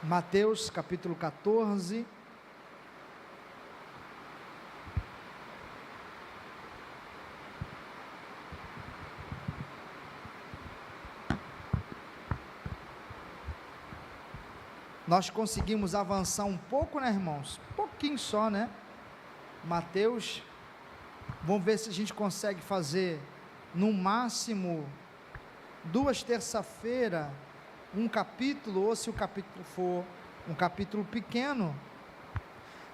Mateus capítulo 14. Nós conseguimos avançar um pouco, né, irmãos? Um pouquinho só, né? Mateus, vamos ver se a gente consegue fazer no máximo 2 terça-feiras um capítulo, ou se o capítulo for um capítulo pequeno,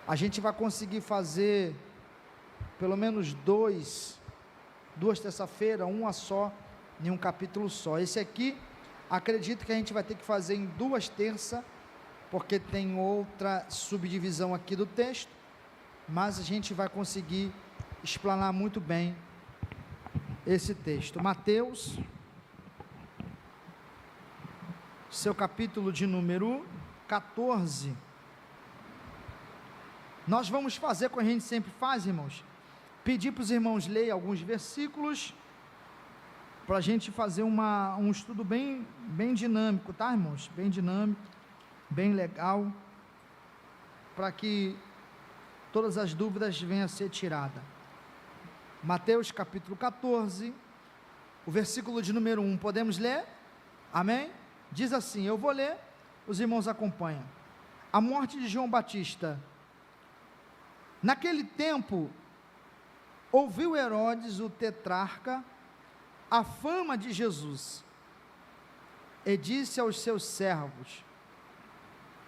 a gente vai conseguir fazer pelo menos 2 terça-feiras, uma só, em um capítulo só. Esse aqui, acredito que a gente vai ter que fazer em 2 terças, porque tem outra subdivisão aqui do texto, mas a gente vai conseguir explanar muito bem esse texto. Mateus, seu capítulo de número 14, nós vamos fazer como a gente sempre faz, irmãos, pedir para os irmãos lerem alguns versículos, para a gente fazer um estudo bem dinâmico, tá, irmãos? Bem dinâmico, bem legal, para que todas as dúvidas venham a ser tiradas. Mateus capítulo 14, o versículo de número 1, podemos ler? Amém? Diz assim, eu vou ler, os irmãos acompanham. A morte de João Batista. Naquele tempo, ouviu Herodes o tetrarca a fama de Jesus, e disse aos seus servos: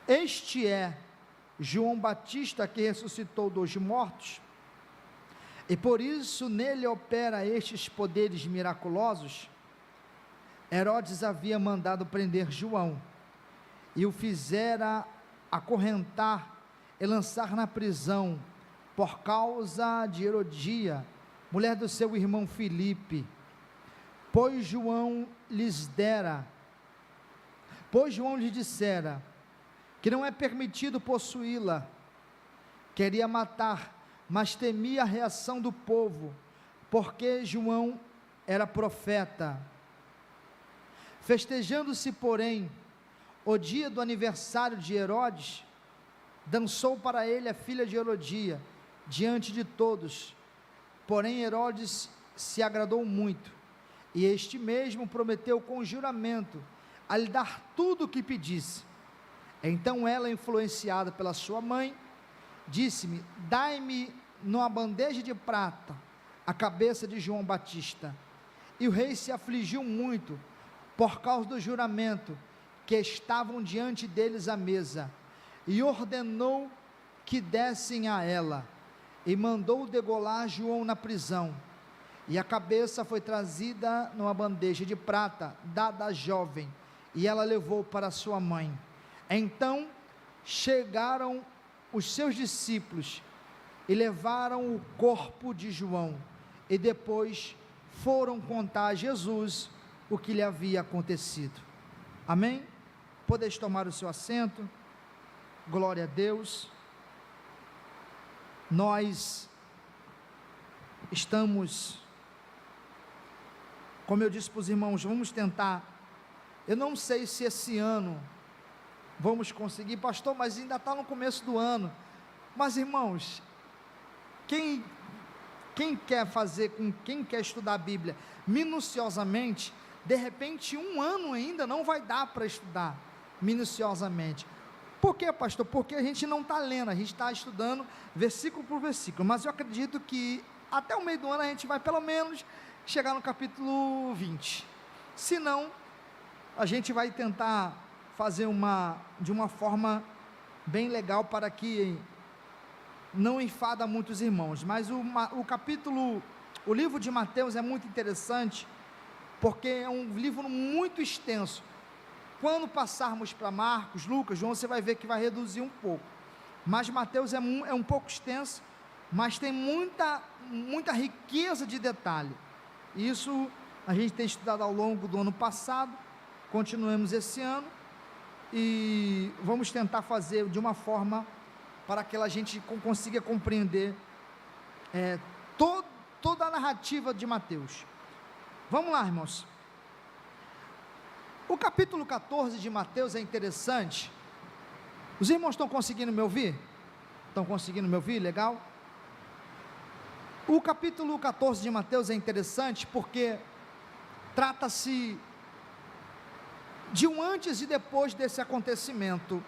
este é João Batista que ressuscitou dos mortos, e por isso nele opera estes poderes miraculosos. Herodes havia mandado prender João, e o fizera acorrentar e lançar na prisão, por causa de Herodia, mulher do seu irmão Filipe, pois João lhes dissera que não é permitido possuí-la. Queria matar, mas temia a reação do povo, porque João era profeta. Festejando-se, porém, o dia do aniversário de Herodes, dançou para ele a filha de Herodia, diante de todos. Porém Herodes se agradou muito, e este mesmo prometeu com juramento a lhe dar tudo o que pedisse. Então ela, influenciada pela sua mãe, disse-me: dai-me numa bandeja de prata a cabeça de João Batista. E o rei se afligiu muito, por causa do juramento, que estavam diante deles à mesa, e ordenou que dessem a ela, e mandou degolar João na prisão. E a cabeça foi trazida numa bandeja de prata, dada à jovem, e ela levou para sua mãe. Então chegaram os seus discípulos, e levaram o corpo de João, e depois foram contar a Jesus o que lhe havia acontecido. Amém? Podeis tomar o seu assento. Glória a Deus. Nós estamos, como eu disse para os irmãos, vamos tentar, eu não sei se esse ano vamos conseguir, pastor, mas ainda está no começo do ano, mas irmãos, quem quer estudar a Bíblia minuciosamente, de repente um ano ainda não vai dar para estudar minuciosamente. Por quê, pastor? Porque a gente não está lendo, a gente está estudando versículo por versículo, mas eu acredito que até o meio do ano a gente vai pelo menos chegar no capítulo 20, se não, a gente vai tentar fazer de uma forma bem legal, para que não enfada muitos irmãos. Mas o livro de Mateus é muito interessante, porque é um livro muito extenso. Quando passarmos para Marcos, Lucas, João, você vai ver que vai reduzir um pouco, mas Mateus é um pouco extenso, mas tem muita riqueza de detalhe. Isso a gente tem estudado ao longo do ano passado, continuamos esse ano, e vamos tentar fazer de uma forma para que a gente consiga compreender toda a narrativa de Mateus. Vamos lá, irmãos. O capítulo 14 de Mateus é interessante, Os irmãos estão conseguindo me ouvir? Estão conseguindo me ouvir? Legal? O capítulo 14 de Mateus é interessante porque trata-se de um antes e depois desse acontecimento.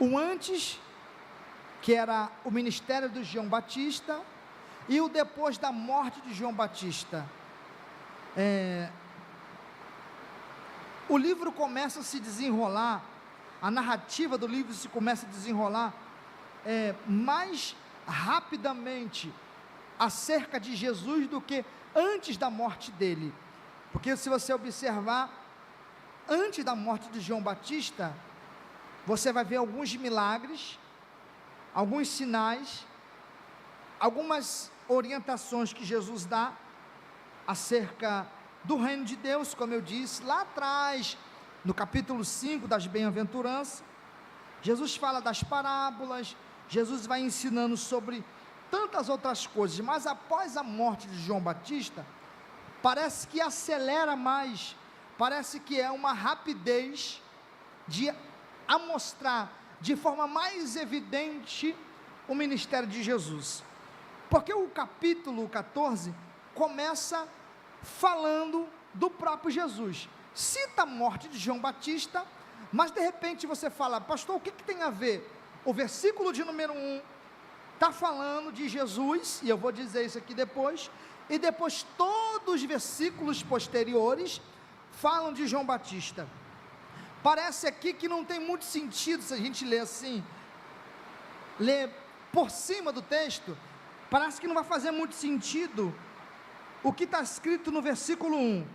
O antes, que era o ministério de João Batista, e o depois da morte de João Batista. O livro começa a se desenrolar, a narrativa do livro se começa a desenrolar mais rapidamente acerca de Jesus do que antes da morte dele, porque se você observar, antes da morte de João Batista, você vai ver alguns milagres, alguns sinais, algumas orientações que Jesus dá acerca do reino de Deus, como eu disse lá atrás, no capítulo 5 das bem-aventuranças. Jesus fala das parábolas, Jesus vai ensinando sobre tantas outras coisas, mas após a morte de João Batista, parece que acelera mais, parece que é uma rapidez de mostrar de forma mais evidente o ministério de Jesus, porque o capítulo 14 começa falando do próprio Jesus, cita a morte de João Batista, mas de repente você fala, pastor, o que tem a ver? O versículo de número 1 está falando de Jesus, e eu vou dizer isso aqui depois, e depois todos os versículos posteriores falam de João Batista. Parece aqui que não tem muito sentido se a gente ler assim, ler por cima do texto, parece que não vai fazer muito sentido o que está escrito no versículo 1,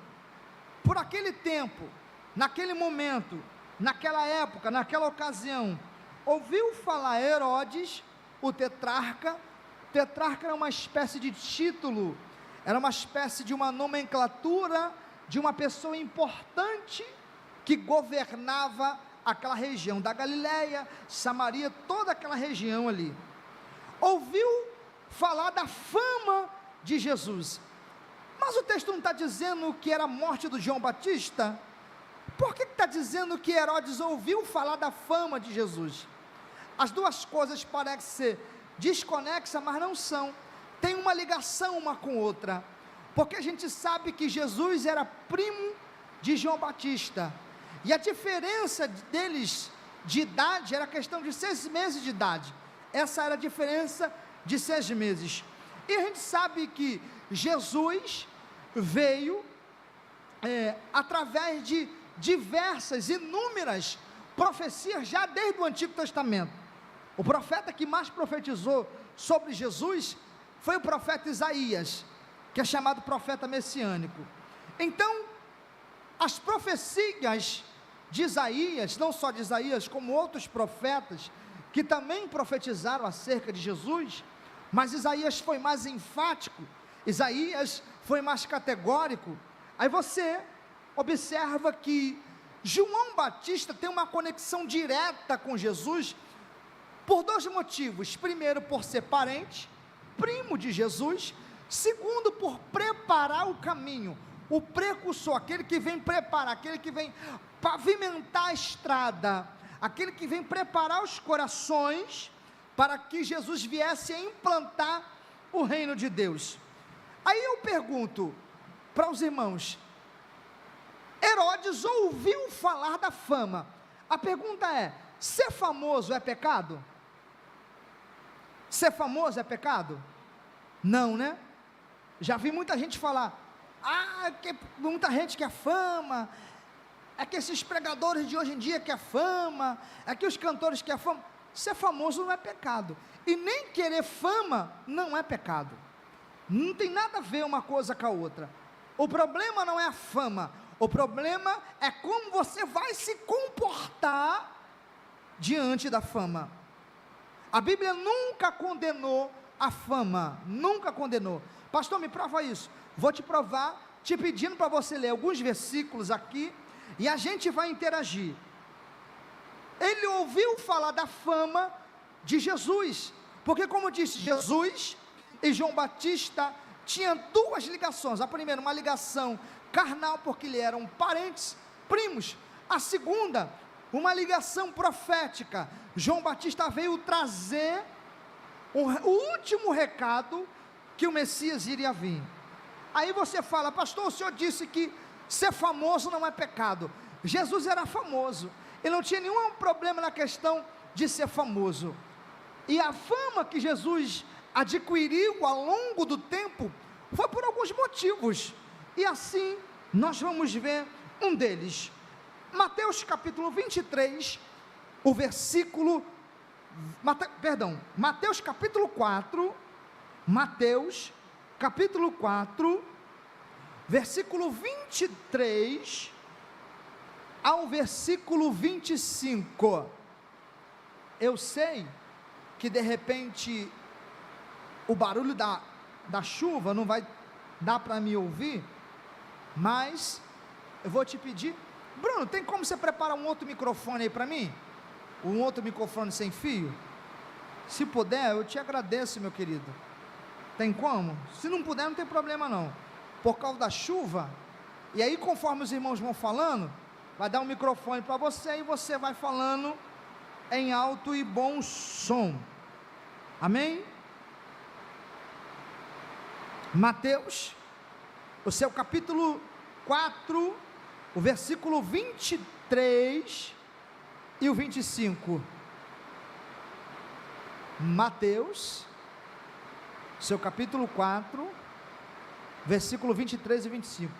por aquele tempo, naquele momento, naquela época, naquela ocasião, ouviu falar Herodes, o tetrarca era uma espécie de título, era uma espécie de uma nomenclatura, de uma pessoa importante, que governava aquela região da Galileia, Samaria, toda aquela região ali, ouviu falar da fama de Jesus, mas o texto não está dizendo que era a morte do João Batista. Por que está dizendo que Herodes ouviu falar da fama de Jesus? As duas coisas parecem ser desconexas, mas não são, tem uma ligação uma com outra, porque a gente sabe que Jesus era primo de João Batista, e a diferença deles de idade era questão de 6 meses de idade, essa era a diferença de 6 meses, e a gente sabe que Jesus veio através de diversas, inúmeras profecias, já desde o Antigo Testamento. O profeta que mais profetizou sobre Jesus foi o profeta Isaías, que é chamado profeta messiânico. Então, as profecias de Isaías, não só de Isaías, como outros profetas, que também profetizaram acerca de Jesus, mas Isaías foi mais enfático, Isaías foi mais categórico. Aí você observa que João Batista tem uma conexão direta com Jesus, por 2 motivos: primeiro, por ser parente, primo de Jesus; segundo, por preparar o caminho, o precursor, aquele que vem preparar, aquele que vem pavimentar a estrada, aquele que vem preparar os corações, para que Jesus viesse a implantar o reino de Deus. Aí eu pergunto para os irmãos, Herodes ouviu falar da fama, a pergunta é, ser famoso é pecado? Ser famoso é pecado? Não, né? Já vi muita gente falar, muita gente quer fama, é que esses pregadores de hoje em dia querem fama, é que os cantores querem fama. Ser famoso não é pecado, e nem querer fama não é pecado, não tem nada a ver uma coisa com a outra. O problema não é a fama, o problema é como você vai se comportar diante da fama. A Bíblia nunca condenou a fama, nunca condenou. Pastor, me prova isso. Vou te provar, te pedindo para você ler alguns versículos aqui, e a gente vai interagir. Ele ouviu falar da fama de Jesus, porque como eu disse, Jesus e João Batista tinham 2 ligações. A primeira, uma ligação carnal, porque eles eram parentes, primos. A segunda, uma ligação profética. João Batista veio trazer o último recado que o Messias iria vir. Aí você fala: pastor, o senhor disse que ser famoso não é pecado. Jesus era famoso, ele não tinha nenhum problema na questão de ser famoso, e a fama que Jesus adquiriu ao longo do tempo foi por alguns motivos, e assim nós vamos ver um deles. Mateus capítulo 23, o versículo, Mateus capítulo 4, Mateus capítulo 4, versículo 23 ao versículo 25. Eu sei que de repente o barulho da chuva não vai dar para me ouvir, mas eu vou te pedir, Bruno, tem como você preparar um outro microfone aí para mim? Um outro microfone sem fio? Se puder, eu te agradeço, meu querido. Tem como? Se não puder, não tem problema não, por causa da chuva. E aí, conforme os irmãos vão falando, vai dar um microfone para você, e você vai falando em alto e bom som, amém? Mateus, o seu capítulo 4, o versículo 23 e o 25, Mateus, seu capítulo 4, versículo 23 e 25,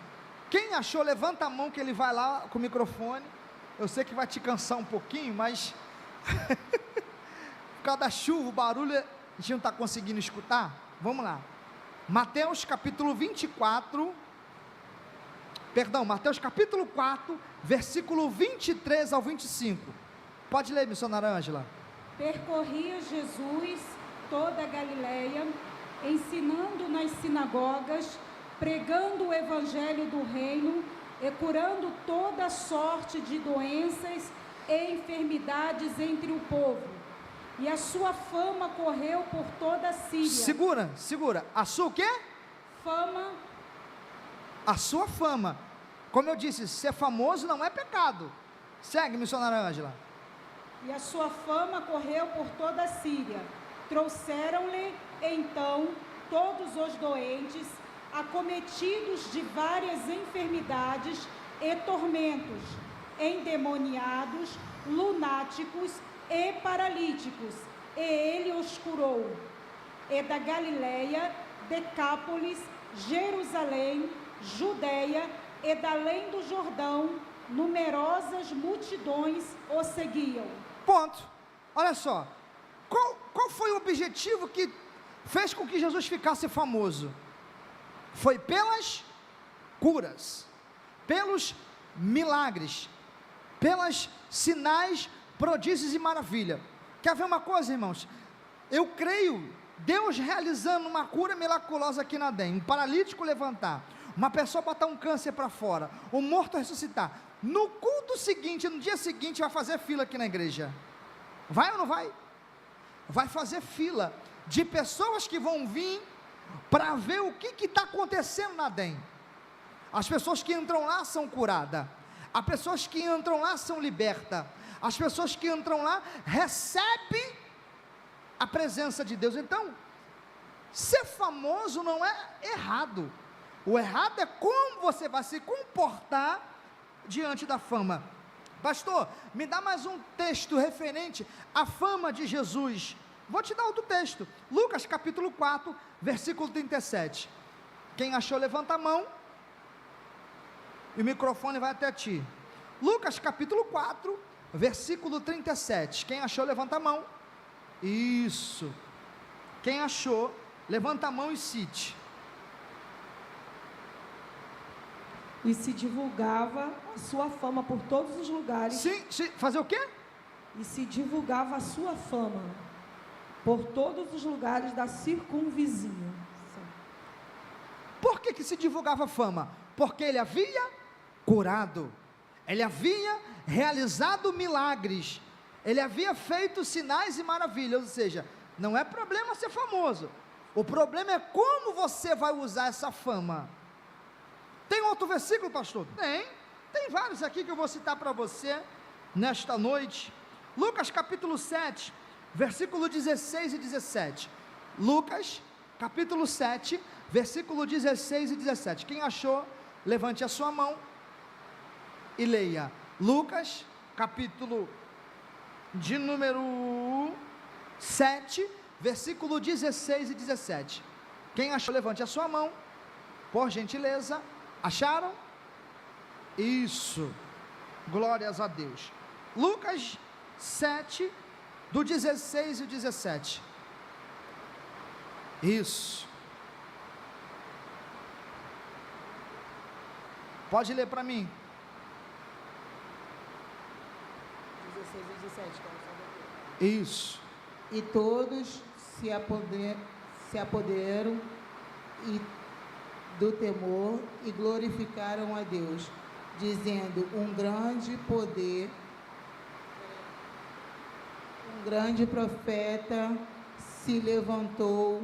quem achou, levanta a mão que ele vai lá com o microfone. Eu sei que vai te cansar um pouquinho, mas por causa da chuva, o barulho, a gente não está conseguindo escutar. Vamos lá, Mateus capítulo 24, Mateus capítulo 4, versículo 23 ao 25, pode ler, missionária Ângela. Percorria Jesus toda a Galileia, ensinando nas sinagogas, pregando o evangelho do reino e curando toda sorte de doenças e enfermidades entre o povo. E a sua fama correu por toda a Síria. Segura, a sua o quê? Fama. A sua fama, como eu disse, ser famoso não é pecado. Segue, missionária Ângela. E a sua fama correu por toda a Síria. Trouxeram-lhe então todos os doentes, acometidos de várias enfermidades e tormentos, endemoniados, lunáticos e paralíticos, e ele os curou. E da Galileia, Decápolis, Jerusalém, Judeia e da além do Jordão, numerosas multidões o seguiam. Ponto. Olha só, qual foi o objetivo que fez com que Jesus ficasse famoso? Foi pelas curas, pelos milagres, pelas sinais, prodígios e maravilha. Quer ver uma coisa, irmãos? Eu creio Deus realizando uma cura miraculosa aqui na DEM, um paralítico levantar, uma pessoa botar um câncer para fora, um morto ressuscitar. No culto seguinte, no dia seguinte, vai fazer fila aqui na igreja. Vai ou não vai? Vai fazer fila de pessoas que vão vir para ver o que está acontecendo na DEM. As pessoas que entram lá são curadas, as pessoas que entram lá são libertas, as pessoas que entram lá recebem a presença de Deus. Então, ser famoso não é errado, o errado é como você vai se comportar diante da fama. Pastor, me dá mais um texto referente à fama de Jesus. Vou te dar outro texto, Lucas capítulo 4, versículo 37, quem achou levanta a mão, e o microfone vai até ti. Lucas capítulo 4, versículo 37, quem achou levanta a mão. Isso, quem achou levanta a mão e cite. E se divulgava a sua fama por todos os lugares. Sim, fazer o quê? E se divulgava a sua fama por todos os lugares da circunvizinha. Por que se divulgava a fama? Porque ele havia curado, ele havia realizado milagres, ele havia feito sinais e maravilhas. Ou seja, não é problema ser famoso, o problema é como você vai usar essa fama. Tem outro versículo, pastor? Tem vários aqui que eu vou citar para você. nesta noite. Lucas capítulo 7, versículo 16 e 17. Lucas capítulo 7, versículo 16 e 17. Quem achou, levante a sua mão e leia. Lucas capítulo de número 7, versículo 16 e 17. Quem achou, levante a sua mão, por gentileza. Acharam? Isso, glórias a Deus. Lucas 7, do 16 e 17. Isso. Pode ler para mim. 16 e 17, Isso. e todos se apoderam do temor e glorificaram a Deus, dizendo: um grande profeta se levantou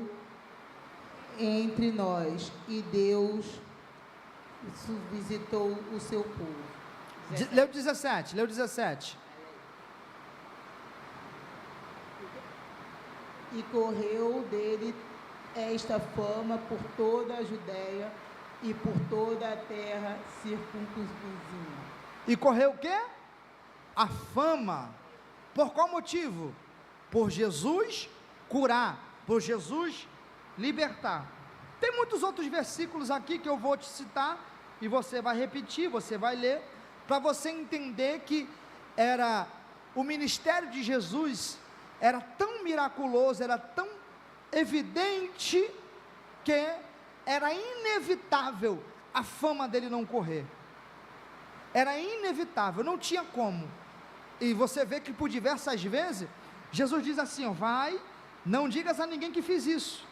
entre nós, e Deus visitou o seu povo. Leu 17, leu 17. E correu dele esta fama por toda a Judéia e por toda a terra circunvizinha. E correu o quê? A fama. Por qual motivo? Por Jesus curar, por Jesus libertar. Tem muitos outros versículos aqui que eu vou te citar, e você vai repetir, você vai ler, para você entender que era o ministério de Jesus era tão miraculoso, era tão evidente, que era inevitável a fama dele não correr. Era inevitável, não tinha como. E você vê que por diversas vezes Jesus diz assim: ó, vai, não digas a ninguém que fiz isso.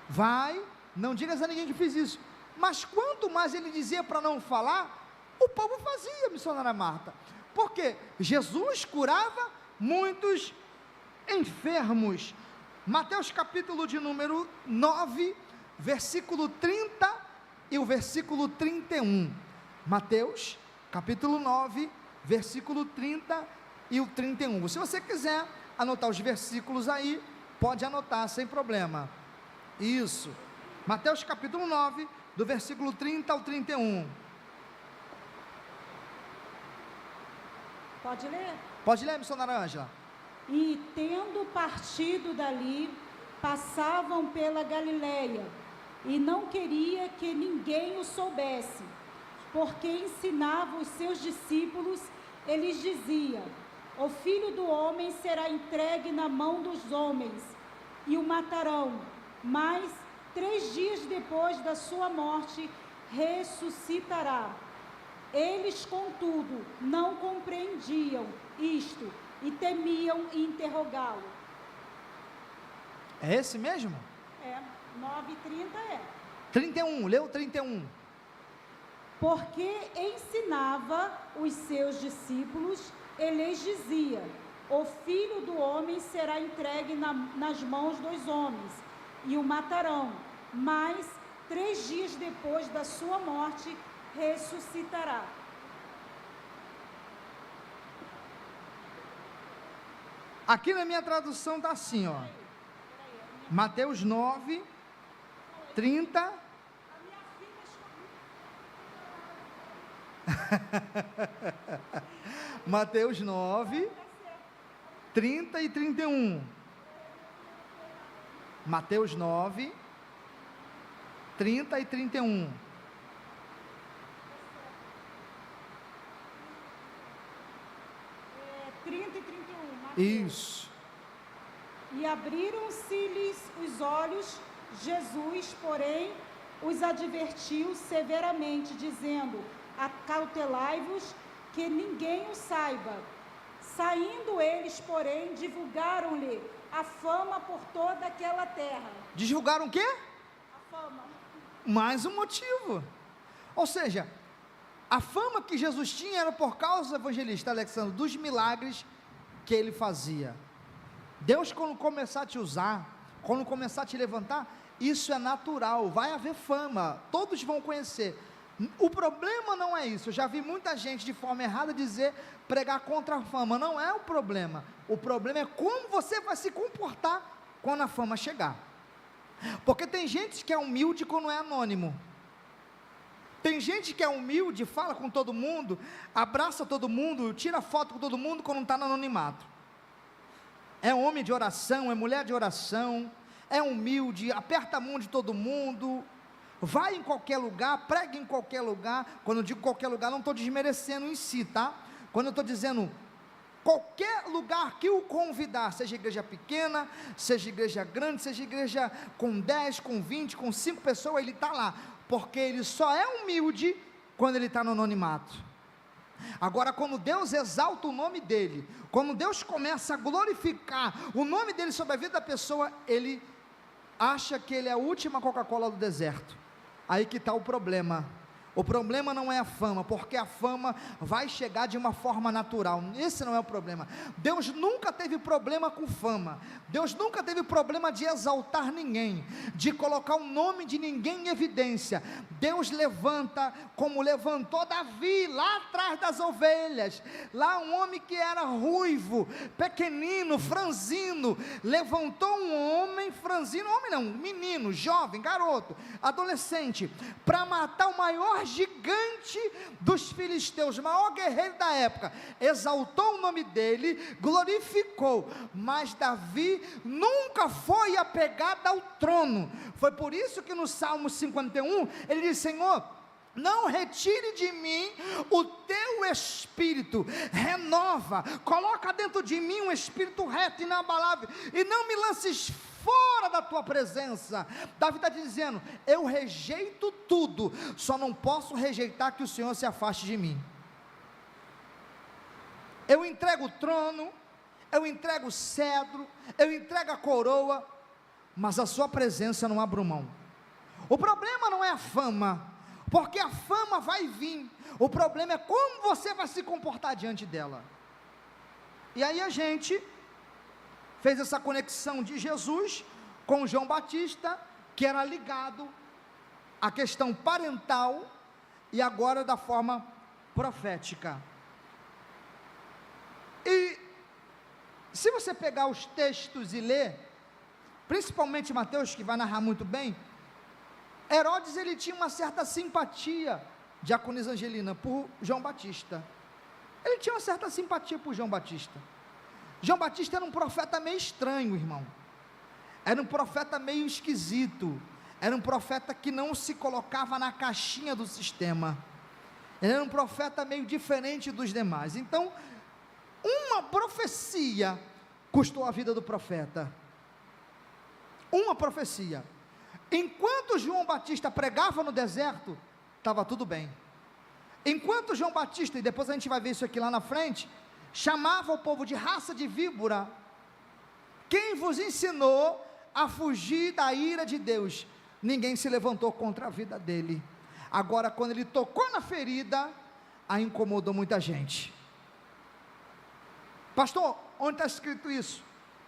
Vai, não digas a ninguém que fiz isso. Mas quanto mais ele dizia para não falar, o povo fazia, missionária Marta. Porque Jesus curava muitos enfermos. Mateus capítulo de número 9, versículo 30 e o versículo 31. Mateus capítulo 9, versículo 30 e o 31. Se você quiser anotar os versículos aí, pode anotar sem problema. Isso. Mateus capítulo 9, do versículo 30 ao 31. Pode ler? Pode ler, missionária Ângela. E, tendo partido dali, passavam pela Galileia, e não queria que ninguém o soubesse, porque ensinava os seus discípulos, e lhes dizia: o Filho do Homem será entregue na mão dos homens, e o matarão, mas 3 dias depois da sua morte, ressuscitará. Eles, contudo, não compreendiam isto, e temiam interrogá-lo. É esse mesmo? É, 9:30 é. 31, leu 31. Porque ensinava os seus discípulos, e lhes dizia: o Filho do Homem será entregue nas mãos dos homens, e o matarão, mas 3 dias depois da sua morte, ressuscitará. Aqui na minha tradução está assim, ó. Mateus 9, 30. Mateus 9, 30 e 31. Mateus 9, 30 e 31. É, 30 e 31. Mateus. Isso. E abriram-se-lhes os olhos. Jesus, porém, os advertiu severamente, dizendo: acautelai-vos, que ninguém o saiba. Saindo eles, porém, divulgaram-lhe a fama por toda aquela terra. Divulgaram o quê? A fama. Mais um motivo. Ou seja, a fama que Jesus tinha era por causa do evangelista Alexandre, dos milagres que ele fazia. Deus, quando começar a te usar, quando começar a te levantar, isso é natural, vai haver fama, todos vão conhecer, O problema não é isso. Eu já vi muita gente de forma errada dizer pregar contra a fama. Não é o problema. O problema é como você vai se comportar quando a fama chegar. Porque tem gente que é humilde quando é anônimo. Tem gente que é humilde, fala com todo mundo, abraça todo mundo, tira foto com todo mundo quando não está no anonimato. É homem de oração, é mulher de oração, é humilde, aperta a mão de todo mundo, vai em qualquer lugar, prega em qualquer lugar. Quando eu digo qualquer lugar, não estou desmerecendo em si, tá? Quando eu estou dizendo qualquer lugar que o convidar, seja igreja pequena, seja igreja grande, seja igreja com 10, com 20, com 5 pessoas, ele está lá, porque ele só é humilde quando ele está no anonimato. Agora, quando Deus exalta o nome dele, quando Deus começa a glorificar o nome dele sobre a vida da pessoa, ele acha que ele é a última Coca-Cola do deserto. Aí que está o problema. O problema não é a fama, porque a fama vai chegar de uma forma natural. Esse não é o problema. Deus nunca teve problema com fama. Deus nunca teve problema de exaltar ninguém, de colocar o nome de ninguém em evidência. Deus levanta, como levantou Davi lá atrás das ovelhas. Lá um homem que era ruivo, pequenino, franzino, levantou um homem franzino, homem não, menino, jovem, garoto, adolescente, para matar o maior gigante dos filisteus, o maior guerreiro da época. Exaltou o nome dele, glorificou, mas Davi nunca foi apegado ao trono. Foi por isso que no Salmo 51 ele diz: Senhor, não retire de mim o teu espírito, renova, coloca dentro de mim um espírito reto e inabalável, e não me lances fora da tua presença. Davi está dizendo: eu rejeito tudo, só não posso rejeitar que o Senhor se afaste de mim. Eu entrego o trono, eu entrego o cedro, eu entrego a coroa, mas a sua presença não abro mão. O problema não é a fama, porque a fama vai vir. O problema é como você vai se comportar diante dela. E aí a gente fez essa conexão de Jesus com João Batista, que era ligado à questão parental, e agora da forma profética. E se você pegar os textos e ler, principalmente Mateus, que vai narrar muito bem, Herodes, ele tinha uma certa simpatia, Diaconisa Angelina, por João Batista. Ele tinha uma certa simpatia por João Batista. João Batista era um profeta meio estranho, irmão. Era um profeta meio esquisito. Era um profeta que não se colocava na caixinha do sistema. Ele era um profeta meio diferente dos demais. Então, uma profecia custou a vida do profeta. Uma profecia. Enquanto João Batista pregava no deserto, estava tudo bem. Enquanto João Batista, e depois a gente vai ver isso aqui lá na frente, chamava o povo de raça de víbora, quem vos ensinou a fugir da ira de Deus? Ninguém se levantou contra a vida dele. Agora, quando ele tocou na ferida, a incomodou muita gente. Pastor, onde está escrito isso?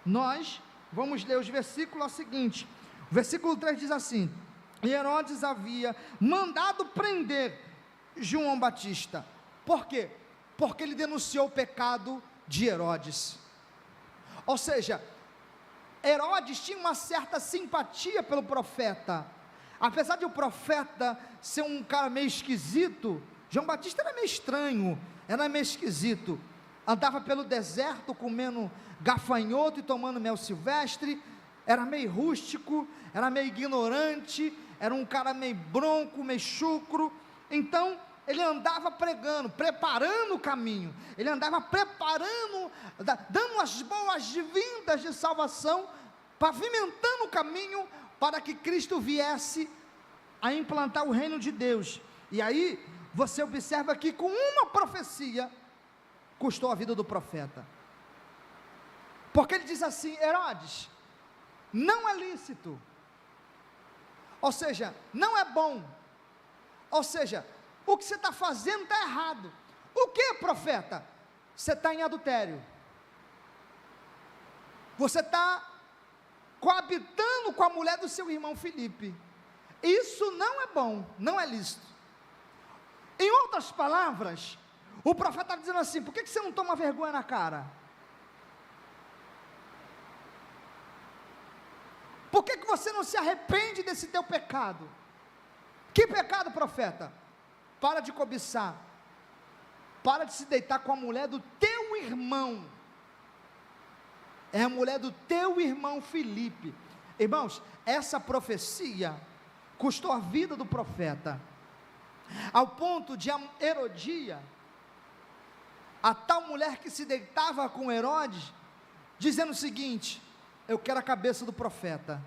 Nós vamos ler os versículos seguintes. O versículo 3 diz assim: e Herodes havia mandado prender João Batista. Por quê? Porque ele denunciou o pecado de Herodes. Ou seja, Herodes tinha uma certa simpatia pelo profeta. Apesar de o profeta ser um cara meio esquisito, João Batista era meio estranho, era meio esquisito. Andava pelo deserto comendo gafanhoto e tomando mel silvestre, era meio rústico, era meio ignorante, era um cara meio bronco, meio chucro. Então, ele andava pregando, preparando o caminho, ele andava preparando, dando as boas-vindas de salvação, pavimentando o caminho para que Cristo viesse a implantar o reino de Deus. E aí, você observa que com uma profecia, custou a vida do profeta, porque ele diz assim: Herodes, não é lícito, ou seja, não é bom, ou seja, o que você está fazendo está errado. O que, profeta? Você está em adultério, você está coabitando com a mulher do seu irmão Filipe, isso não é bom, não é lícito. Em outras palavras, o profeta está dizendo assim: por que você não toma vergonha na cara? Por que você não se arrepende desse teu pecado? Que pecado, profeta? Para de cobiçar, para de se deitar com a mulher do teu irmão, é a mulher do teu irmão Filipe. Irmãos, essa profecia custou a vida do profeta, ao ponto de a Herodia, a tal mulher que se deitava com Herodes, dizendo o seguinte: eu quero a cabeça do profeta.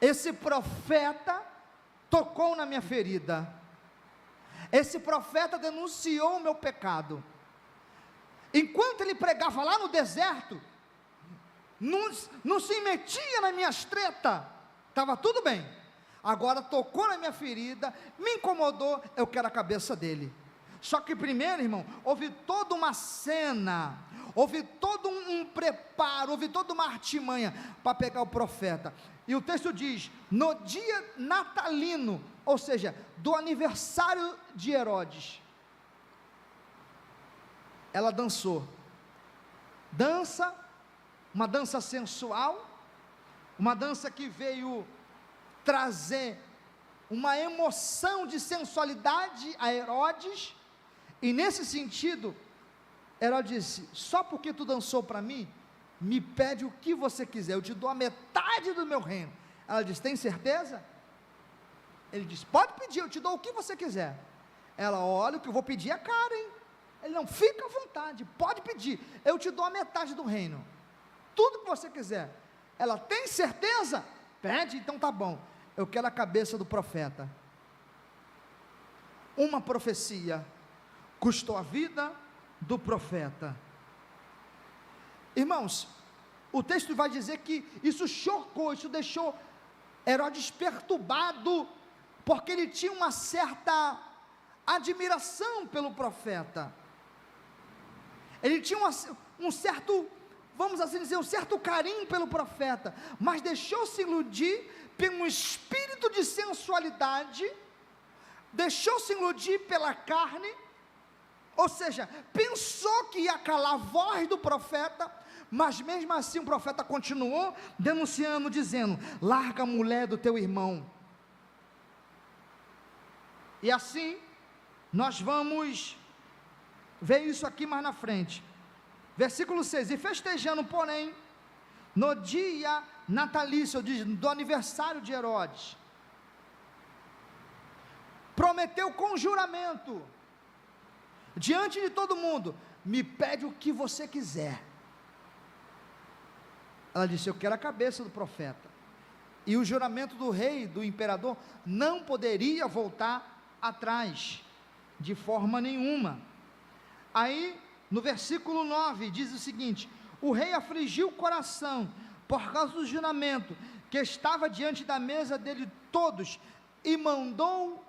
Esse profeta tocou na minha ferida, esse profeta denunciou o meu pecado. Enquanto ele pregava lá no deserto, não se metia nas minhas tretas, estava tudo bem. Agora tocou na minha ferida, me incomodou, eu quero a cabeça dele. Só que primeiro, irmão, houve toda uma cena, houve todo um preparo, houve toda uma artimanha para pegar o profeta. E o texto diz: no dia natalino, ou seja, do aniversário de Herodes, ela dançou. Uma dança sensual, uma dança que veio trazer uma emoção de sensualidade a Herodes. E nesse sentido, Herodes disse: só porque tu dançou para mim, me pede o que você quiser, eu te dou a metade do meu reino. Ela disse: tem certeza? Ele disse: pode pedir, eu te dou o que você quiser. Ela: olha, o que eu vou pedir é caro, hein? Ele: não, fica à vontade, pode pedir, eu te dou a metade do reino, tudo que você quiser. Ela: tem certeza? Pede, então tá bom, eu quero a cabeça do profeta. Uma profecia custou a vida do profeta. Irmãos, o texto vai dizer que isso chocou, isso deixou Herodes perturbado, porque ele tinha uma certa admiração pelo profeta, ele tinha um certo, vamos assim dizer, um certo carinho pelo profeta, mas deixou-se iludir pelo espírito de sensualidade, deixou-se iludir pela carne, ou seja, pensou que ia calar a voz do profeta, mas mesmo assim o profeta continuou denunciando, dizendo: larga a mulher do teu irmão. E assim, nós vamos ver isso aqui mais na frente, versículo 6, e festejando, porém, no dia natalício, do aniversário de Herodes, prometeu com juramento, diante de todo mundo: me pede o que você quiser. Ela disse: eu quero a cabeça do profeta. E o juramento do rei, do imperador, não poderia voltar atrás, de forma nenhuma. Aí, no versículo 9, diz o seguinte: o rei afligiu o coração, por causa do juramento, que estava diante da mesa dele todos, e mandou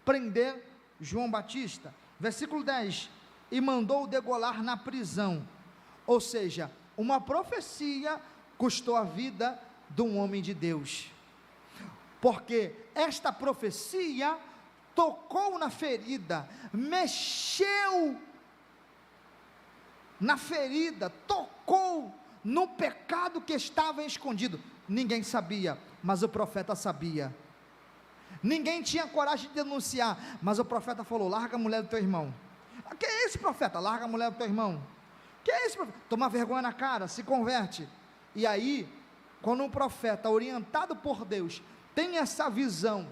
prender João Batista. Versículo 10, e mandou degolar na prisão. Ou seja, uma profecia custou a vida de um homem de Deus, porque esta profecia tocou na ferida, mexeu na ferida, tocou no pecado que estava escondido. Ninguém sabia, mas o profeta sabia. Ninguém tinha coragem de denunciar, mas o profeta falou: larga a mulher do teu irmão. Que é esse profeta? Larga a mulher do teu irmão. Que é esse profeta? Toma vergonha na cara, se converte. E aí, quando um profeta orientado por Deus tem essa visão,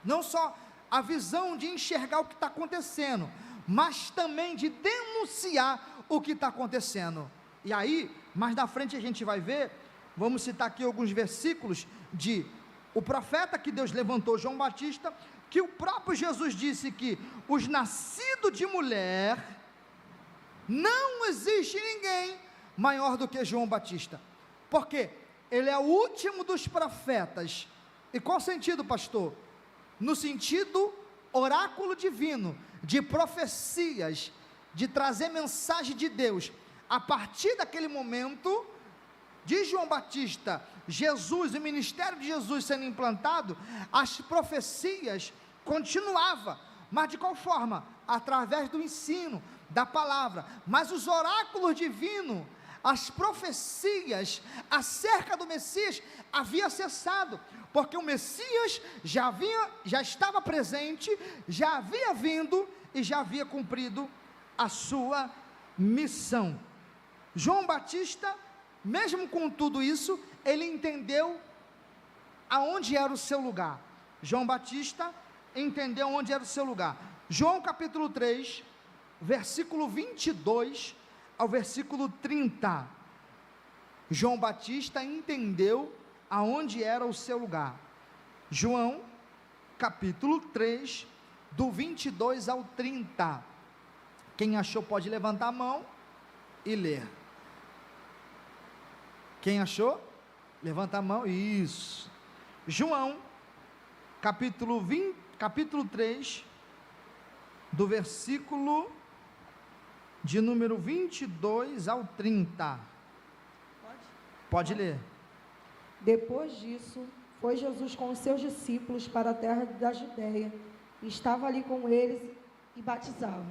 não só a visão de enxergar o que está acontecendo, mas também de denunciar o que está acontecendo. E aí, mais na frente a gente vai ver, vamos citar aqui alguns versículos de o profeta que Deus levantou, João Batista, que o próprio Jesus disse que os nascidos de mulher, não existe ninguém maior do que João Batista, porque ele é o último dos profetas. E qual sentido, pastor? No sentido oráculo divino, de profecias, de trazer mensagem de Deus. A partir daquele momento, de João Batista, Jesus, o ministério de Jesus sendo implantado, as profecias continuavam, Mas de qual forma? Através do ensino, da palavra. Mas os oráculos divinos, as profecias acerca do Messias havia cessado, porque o Messias já estava presente, já havia vindo e já havia cumprido a sua missão. João Batista, mesmo com tudo isso, ele entendeu aonde era o seu lugar. João Batista entendeu onde era o seu lugar. João capítulo 3, versículo 22 ao versículo 30. João Batista entendeu aonde era o seu lugar. João capítulo 3, do 22 ao 30. Quem achou pode levantar a mão e ler. Quem achou? Levanta a mão, isso. João capítulo 3, do versículo de número 22 ao 30. Pode ler. Depois disso, foi Jesus com os seus discípulos para a terra da Judéia, e estava ali com eles e batizava.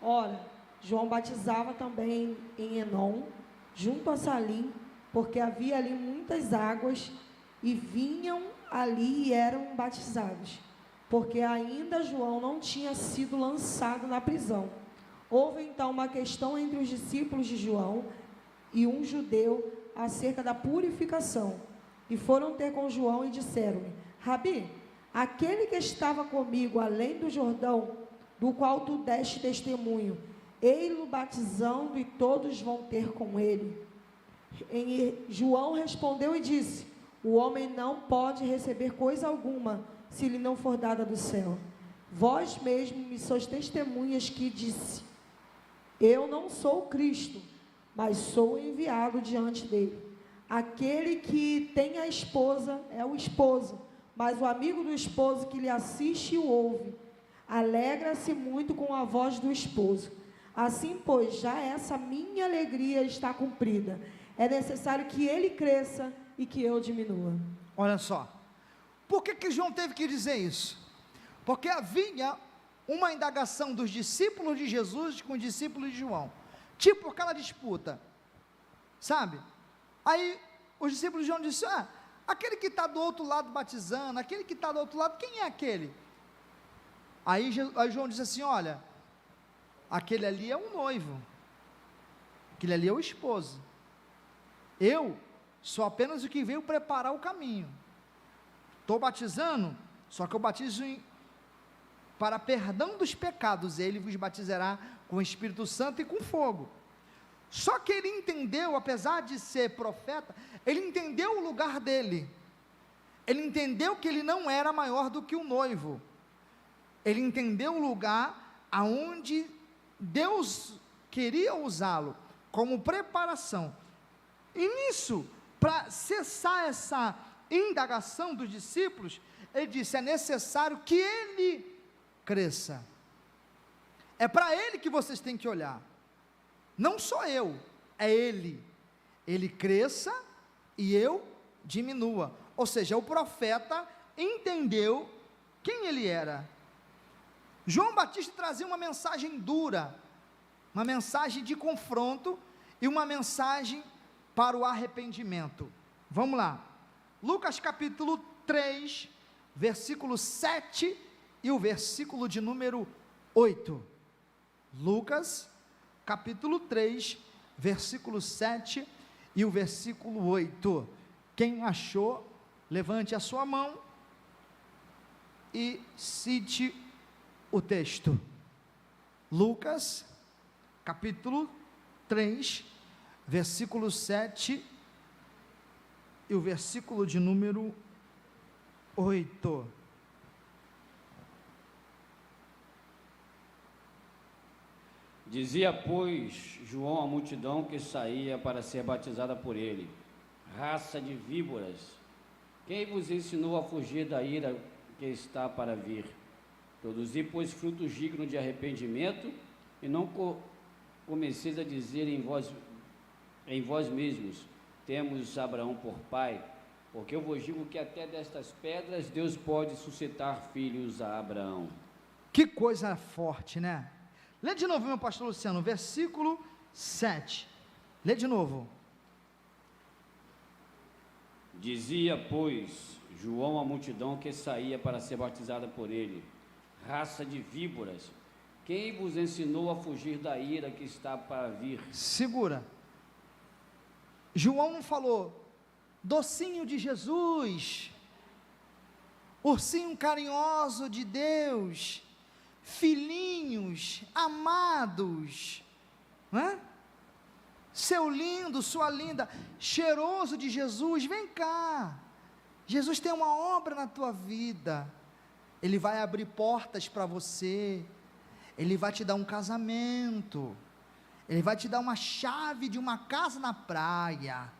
Ora, João batizava também em Enom, junto a Salim, porque havia ali muitas águas, e vinham ali e eram batizados, porque ainda João não tinha sido lançado na prisão. Houve então uma questão entre os discípulos de João e um judeu acerca da purificação, e foram ter com João e disseram-lhe: Rabi, aquele que estava comigo além do Jordão, do qual tu deste testemunho, ei-lo batizando, e todos vão ter com ele. E João respondeu e disse: o homem não pode receber coisa alguma, se lhe não for dada do céu. Vós mesmo me sois testemunhas que disse: eu não sou o Cristo, mas sou enviado diante dele. Aquele que tem a esposa é o esposo, mas o amigo do esposo que lhe assiste e o ouve, alegra-se muito com a voz do esposo. Assim, pois, já essa minha alegria está cumprida. É necessário que ele cresça e que eu diminua. Olha só, por que João teve que dizer isso? Porque havia uma indagação dos discípulos de Jesus com os discípulos de João, tipo aquela disputa, sabe? Aí os discípulos de João disseram: aquele que está do outro lado batizando, aquele que está do outro lado, quem é aquele? Aí João disse assim: olha, aquele ali é um noivo, aquele ali é o esposo, eu sou apenas o que veio preparar o caminho, estou batizando, só que eu batizo para perdão dos pecados, ele vos batizará com o Espírito Santo e com fogo. Só que ele entendeu, apesar de ser profeta, ele entendeu o lugar dele, ele entendeu que ele não era maior do que o noivo, ele entendeu o lugar aonde Deus queria usá-lo, como preparação, e nisso, para cessar essa indagação dos discípulos, ele disse: é necessário que ele cresça, é para ele que vocês têm que olhar, não sou eu, é ele cresça e eu diminua. Ou seja, o profeta entendeu quem ele era. João Batista trazia uma mensagem dura, uma mensagem de confronto e uma mensagem para o arrependimento. Vamos lá, Lucas capítulo 3, versículo 7 e o versículo de número 8. Lucas capítulo 3, versículo 7 e o versículo 8. Quem achou, levante a sua mão e cite o texto. Lucas capítulo 3, versículo 7 e o versículo de número 8. Dizia, pois, João à multidão que saía para ser batizada por ele: raça de víboras, quem vos ensinou a fugir da ira que está para vir? Produzi, pois, frutos dignos de arrependimento, e não comeceis a dizer em vós mesmos: temos Abraão por pai, porque eu vos digo que até destas pedras Deus pode suscitar filhos a Abraão. Que coisa forte, né? Lê de novo, meu pastor Luciano, versículo 7. Lê de novo. Dizia, pois, João à multidão que saía para ser batizada por ele: raça de víboras, quem vos ensinou a fugir da ira que está para vir? Segura. João não falou, docinho de Jesus, ursinho carinhoso de Deus, filhinhos amados, não é? Seu lindo, sua linda, cheiroso de Jesus, vem cá. Jesus tem uma obra na tua vida. Ele vai abrir portas para você. Ele vai te dar um casamento. Ele vai te dar uma chave de uma casa na praia.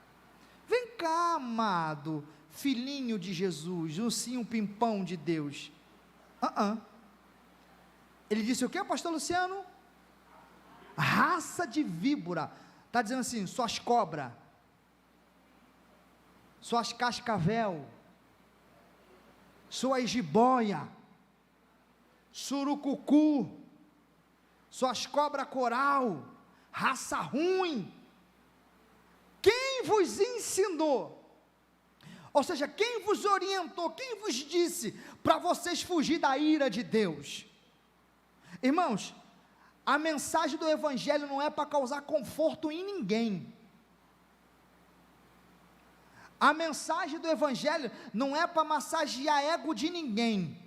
Vem cá, amado, filhinho de Jesus, ursinho pimpão de Deus. Ele disse o que, pastor Luciano? Raça de víbora. Está dizendo assim, suas cobras, suas cascavel, suas jiboia, surucucu, suas cobra coral, raça ruim. Quem vos ensinou? Ou seja, quem vos orientou, quem vos disse para vocês fugir da ira de Deus? Irmãos, a mensagem do Evangelho não é para causar conforto em ninguém. A mensagem do Evangelho não é para massagear ego de ninguém.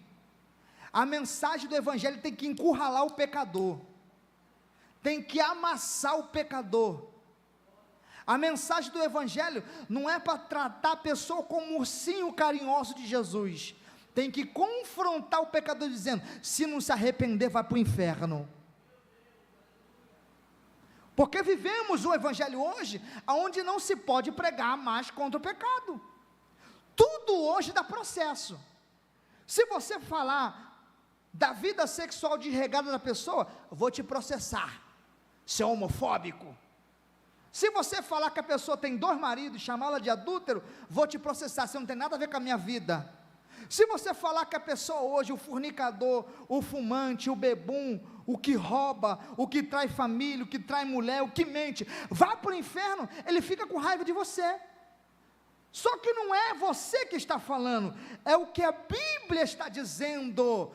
A mensagem do Evangelho tem que encurralar o pecador, tem que amassar o pecador. A mensagem do Evangelho não é para tratar a pessoa como um ursinho carinhoso de Jesus, tem que confrontar o pecador dizendo, se não se arrepender vai para o inferno. Porque vivemos o Evangelho hoje, onde não se pode pregar mais contra o pecado, tudo hoje dá processo. Se você falar da vida sexual desregrada da pessoa, vou te processar, seu homofóbico. Se você falar que a pessoa tem 2 maridos, chamá-la de adúltero, vou te processar, você não tem nada a ver com a minha vida. Se você falar que a pessoa hoje, o fornicador, o fumante, o bebum, o que rouba, o que trai família, o que trai mulher, o que mente, vá para o inferno, ele fica com raiva de você. Só que não é você que está falando, é o que a Bíblia está dizendo.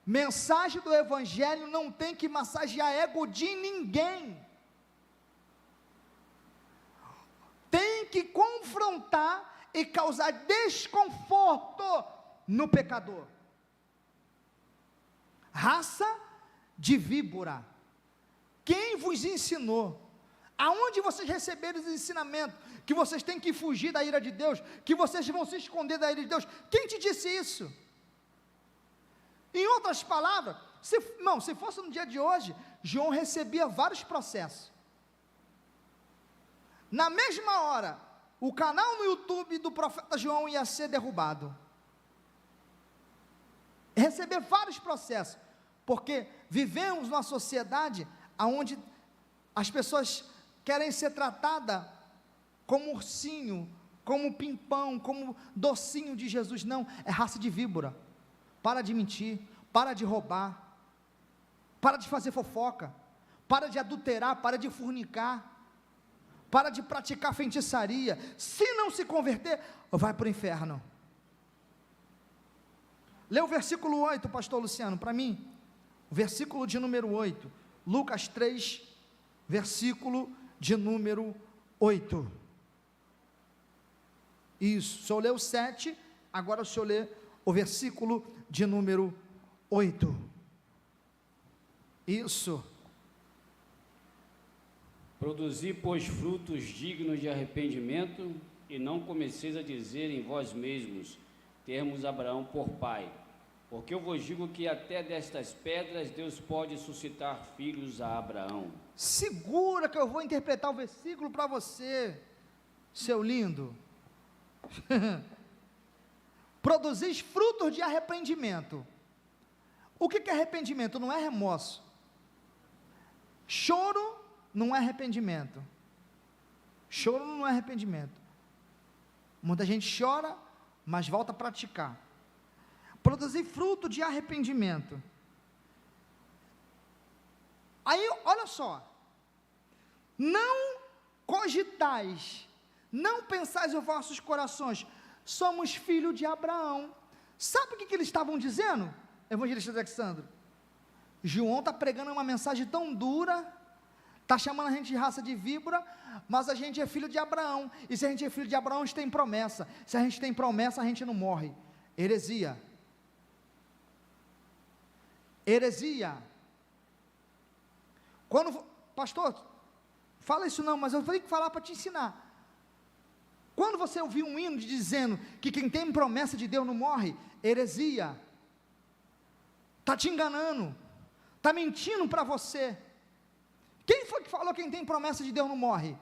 Mensagem do Evangelho não tem que massagear ego de ninguém. Tem que confrontar e causar desconforto no pecador. Raça de víbora, quem vos ensinou? Aonde vocês receberam esse ensinamento? Que vocês têm que fugir da ira de Deus, que vocês vão se esconder da ira de Deus, quem te disse isso? Em outras palavras, se fosse no dia de hoje, João recebia vários processos, na mesma hora, o canal no YouTube do profeta João ia ser derrubado, receber vários processos, porque vivemos numa sociedade onde as pessoas querem ser tratadas como ursinho, como pimpão, como docinho de Jesus. Não, é raça de víbora. Para de mentir, para de roubar, para de fazer fofoca, para de adulterar, para de fornicar, para de praticar feitiçaria. Se não se converter, vai para o inferno. Lê o versículo 8, pastor Luciano, para mim. O versículo de número 8. Lucas 3, versículo de número 8. Isso, o senhor leu 7, agora o senhor lê o versículo de número 8. Isso. Produzi, pois, frutos dignos de arrependimento, e não comeceis a dizer em vós mesmos, termos Abraão por pai, porque eu vos digo que até destas pedras Deus pode suscitar filhos a Abraão. Segura que eu vou interpretar o versículo para você, seu lindo. Produzis frutos de arrependimento. O que é arrependimento? Não é remorso. Choro não é arrependimento. Choro não é arrependimento. Muita gente chora, mas volta a praticar. Produzir fruto de arrependimento. Aí, olha só, não cogitais, não pensais os vossos corações, somos filhos de Abraão. Sabe o que eles estavam dizendo, evangelista Alexandre? João está pregando uma mensagem tão dura, está chamando a gente de raça de víbora, mas a gente é filho de Abraão, e se a gente é filho de Abraão, a gente tem promessa, se a gente tem promessa, a gente não morre. Heresia, pastor, fala isso não, mas eu tenho que falar para te ensinar. Quando você ouvir um hino dizendo que quem tem promessa de Deus não morre, heresia, está te enganando, está mentindo para você. Quem foi que falou que quem tem promessa de Deus não morre?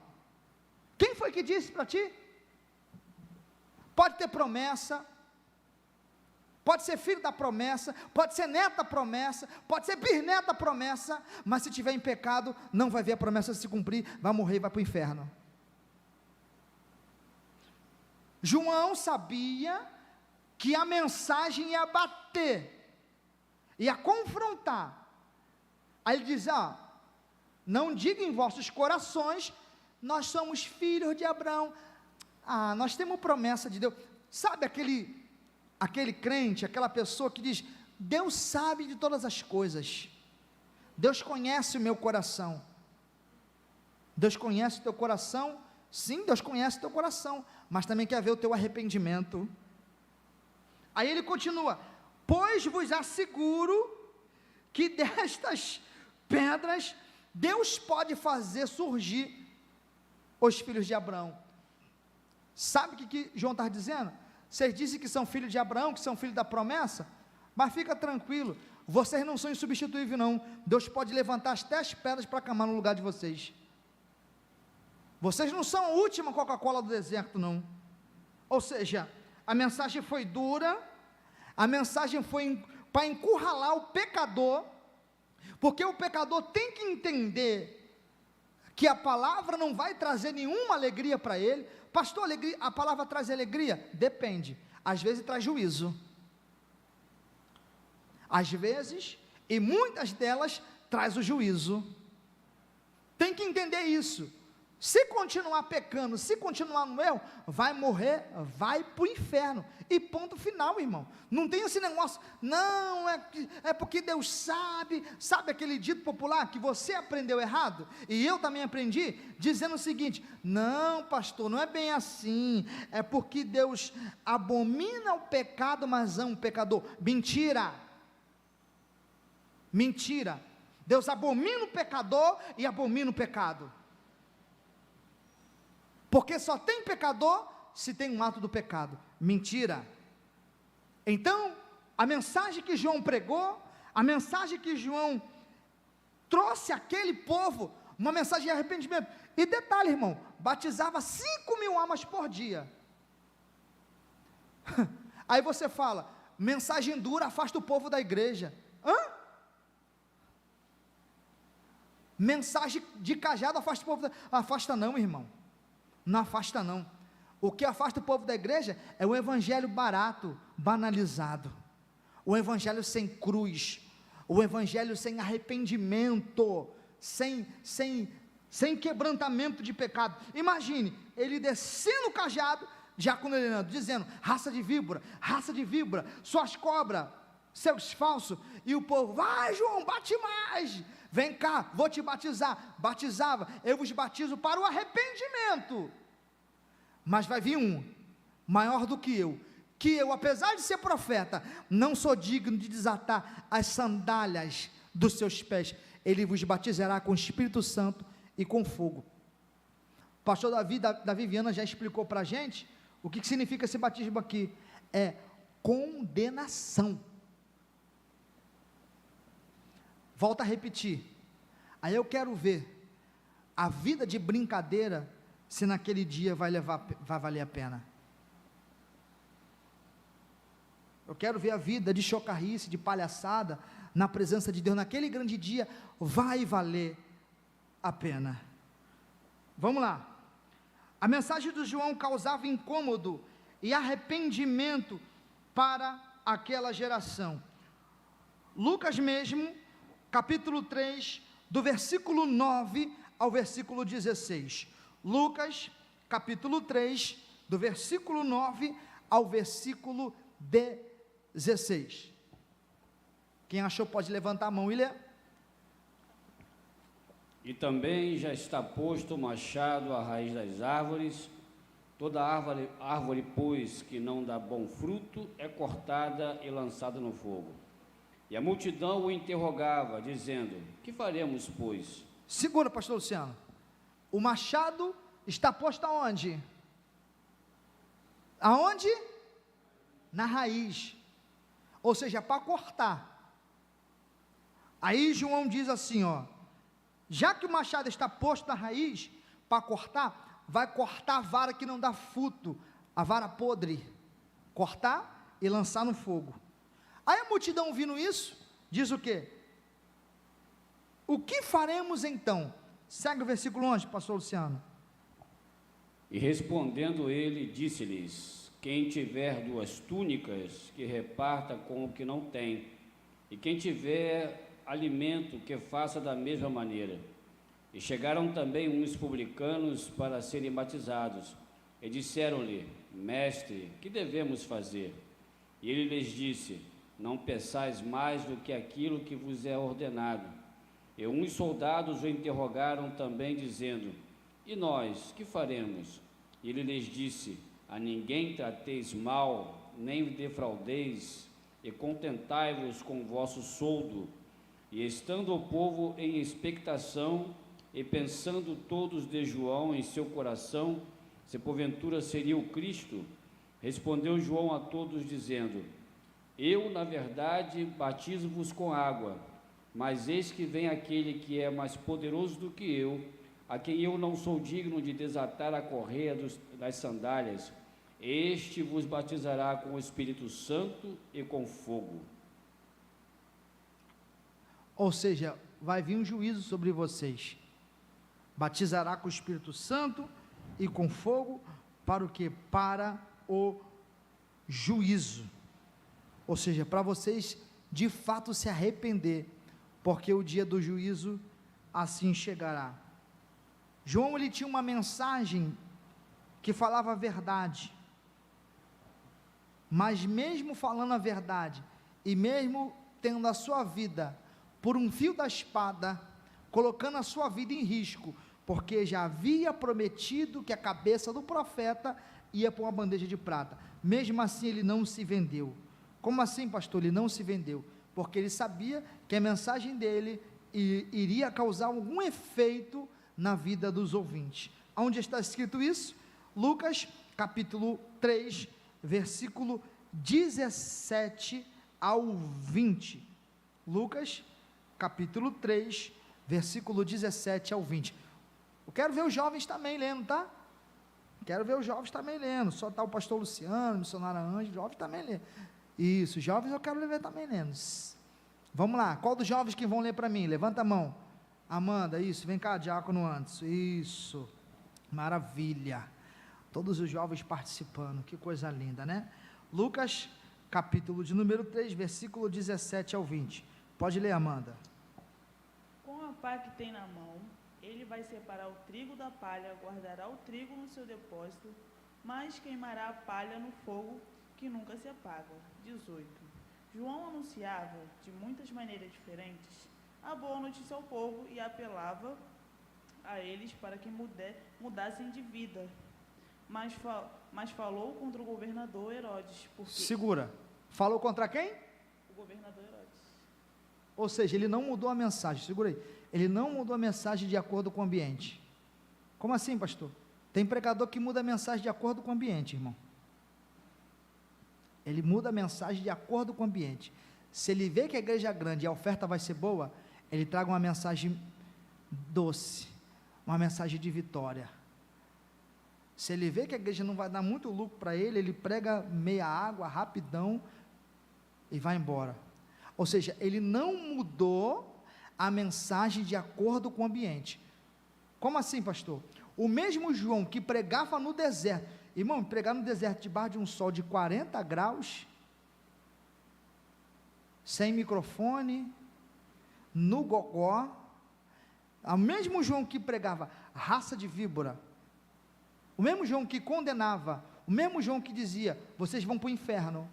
Quem foi que disse para ti? Pode ter promessa, pode ser filho da promessa, pode ser neto da promessa, pode ser bisneto da promessa, mas se tiver em pecado, não vai ver a promessa se cumprir, vai morrer e vai para o inferno. João sabia que a mensagem ia bater, ia confrontar. Aí ele diz: não diga em vossos corações, nós somos filhos de Abraão, nós temos promessa de Deus. Sabe aquele crente, aquela pessoa que diz: Deus sabe de todas as coisas, Deus conhece o meu coração. Deus conhece o teu coração, sim, Deus conhece o teu coração, mas também quer ver o teu arrependimento. Aí ele continua: pois vos asseguro que destas pedras Deus pode fazer surgir os filhos de Abraão. Sabe o que João está dizendo? Vocês dizem que são filhos de Abraão, que são filhos da promessa, mas fica tranquilo, vocês não são insubstituíveis não, Deus pode levantar as 10 pedras para caminhar no lugar de vocês. Vocês não são a última Coca-Cola do deserto não. Ou seja, a mensagem foi dura, a mensagem foi para encurralar o pecador, porque o pecador tem que entender que a palavra não vai trazer nenhuma alegria para ele. Pastor, alegria, a palavra traz alegria? Depende, às vezes traz juízo, às vezes, e muitas delas, traz o juízo. Tem que entender isso. Se continuar pecando, se continuar no erro, vai morrer, vai para o inferno, e ponto final, irmão. Não tem esse negócio, não, é porque Deus sabe aquele dito popular, que você aprendeu errado, e eu também aprendi, dizendo o seguinte: não pastor, não é bem assim, é porque Deus abomina o pecado, mas ama o pecador. Mentira, Deus abomina o pecador e abomina o pecado, porque só tem pecador se tem um ato do pecado. Mentira. Então, a mensagem que João pregou, a mensagem que João trouxe àquele povo, uma mensagem de arrependimento. E detalhe, irmão, batizava 5.000 almas por dia. Aí você fala: mensagem dura, afasta o povo da igreja. Mensagem de cajado afasta o povo afasta não, irmão. Não afasta não. O que afasta o povo da igreja é o evangelho barato, banalizado, o evangelho sem cruz, o evangelho sem arrependimento, sem quebrantamento de pecado. Imagine, ele descendo o cajado, diácono Leandro, dizendo: raça de víbora, suas cobras, seus falsos, e o povo: vai João, bate mais, vem cá, vou te batizar. Batizava: eu vos batizo para o arrependimento. Mas vai vir um, maior do que eu, apesar de ser profeta, não sou digno de desatar as sandálias dos seus pés. Ele vos batizará com o Espírito Santo e com fogo. O pastor Davi Viana já explicou para a gente o que significa esse batismo aqui: é condenação. Volto a repetir, aí eu quero ver a vida de brincadeira, se naquele dia vai valer a pena. Eu quero ver a vida de chocarrice, de palhaçada, na presença de Deus, naquele grande dia, vai valer a pena. Vamos lá. A mensagem do João causava incômodo e arrependimento para aquela geração. Lucas mesmo, capítulo 3, do versículo 9 ao versículo 16. Lucas, capítulo 3, do versículo 9 ao versículo 16. Quem achou pode levantar a mão e ler. E também já está posto o machado à raiz das árvores. Toda árvore, pois, que não dá bom fruto, é cortada e lançada no fogo. E a multidão o interrogava, dizendo: que faremos, pois? Segura, pastor Luciano. O machado está posto aonde? Aonde? Na raiz. Ou seja, para cortar. Aí João diz assim, ó: já que o machado está posto na raiz, para cortar, vai cortar a vara que não dá fruto, a vara podre, cortar e lançar no fogo. Aí a multidão ouvindo isso, diz o quê? O que faremos então? Segue o versículo 11, pastor Luciano. E respondendo ele, disse-lhes: quem tiver 2 túnicas, que reparta com o que não tem, e quem tiver alimento, que faça da mesma maneira. E chegaram também uns publicanos para serem batizados, e disseram-lhe: mestre, que devemos fazer? E ele lhes disse: não peçais mais do que aquilo que vos é ordenado. E uns soldados o interrogaram também, dizendo: e nós, que faremos? E ele lhes disse: a ninguém trateis mal, nem defraudeis, e contentai-vos com o vosso soldo. E estando o povo em expectação, e pensando todos de João em seu coração, se porventura seria o Cristo, respondeu João a todos, dizendo: eu, na verdade, batizo-vos com água, mas eis que vem aquele que é mais poderoso do que eu, a quem eu não sou digno de desatar a correia das sandálias. Este vos batizará com o Espírito Santo e com fogo. Ou seja, vai vir um juízo sobre vocês. Batizará com o Espírito Santo e com fogo, para o que? Para o juízo. Ou seja, para vocês de fato se arrepender, porque o dia do juízo assim chegará. João, ele tinha uma mensagem que falava a verdade, mas mesmo falando a verdade, e mesmo tendo a sua vida por um fio da espada, colocando a sua vida em risco, porque já havia prometido que a cabeça do profeta ia para uma bandeja de prata, mesmo assim ele não se vendeu. Como assim, pastor? Ele não se vendeu, porque ele sabia que a mensagem dele iria causar algum efeito na vida dos ouvintes. Onde está escrito isso? Lucas, capítulo 3, versículo 17 ao 20. Lucas, capítulo 3, versículo 17 ao 20. Eu quero ver os jovens também lendo, tá? Quero ver os jovens também lendo. Só está o pastor Luciano, missionária Ângela, jovens também lendo. Isso, jovens eu quero ver também lendo. Vamos lá, qual dos jovens que vão ler para mim? Levanta a mão. Amanda, isso, vem cá, diácono Anderson, isso, maravilha. Todos os jovens participando, que coisa linda, né? Lucas, capítulo de número 3, versículo 17 ao 20. Pode ler, Amanda. Com a pá que tem na mão, ele vai separar o trigo da palha, guardará o trigo no seu depósito, mas queimará a palha no fogo que nunca se apaga. 18. João anunciava, de muitas maneiras diferentes, a boa notícia ao povo e apelava a eles para que mudassem de vida. Mas falou contra o governador Herodes. Segura. Falou contra quem? O governador Herodes. Ou seja, ele não mudou a mensagem. Segura aí. Ele não mudou a mensagem de acordo com o ambiente. Como assim, pastor? Tem pregador que muda a mensagem de acordo com o ambiente, irmão. Ele muda a mensagem de acordo com o ambiente. Se ele vê que a igreja é grande e a oferta vai ser boa, ele traga uma mensagem doce, uma mensagem de vitória. Se ele vê que a igreja não vai dar muito lucro para ele, ele prega meia água, rapidão, e vai embora. Ou seja, ele não mudou a mensagem de acordo com o ambiente. Como assim, pastor? O mesmo João que pregava no deserto, irmão, pregar no deserto debaixo de um sol de 40 graus, sem microfone, no gogó, o mesmo João que pregava raça de víbora, o mesmo João que condenava, o mesmo João que dizia, vocês vão para o inferno,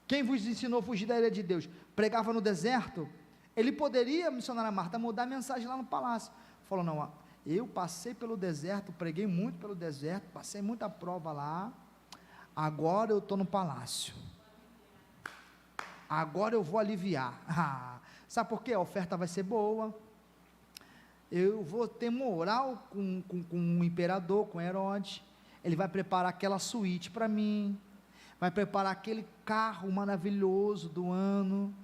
quem vos ensinou a fugir da ira de Deus, pregava no deserto, ele poderia, missionária Marta, mudar a mensagem lá no palácio, falou, não, eu passei pelo deserto, preguei muito pelo deserto, passei muita prova lá, agora eu estou no palácio, agora eu vou aliviar, sabe por quê? A oferta vai ser boa, eu vou ter moral com o imperador, com Herodes, ele vai preparar aquela suíte para mim, vai preparar aquele carro maravilhoso do ano,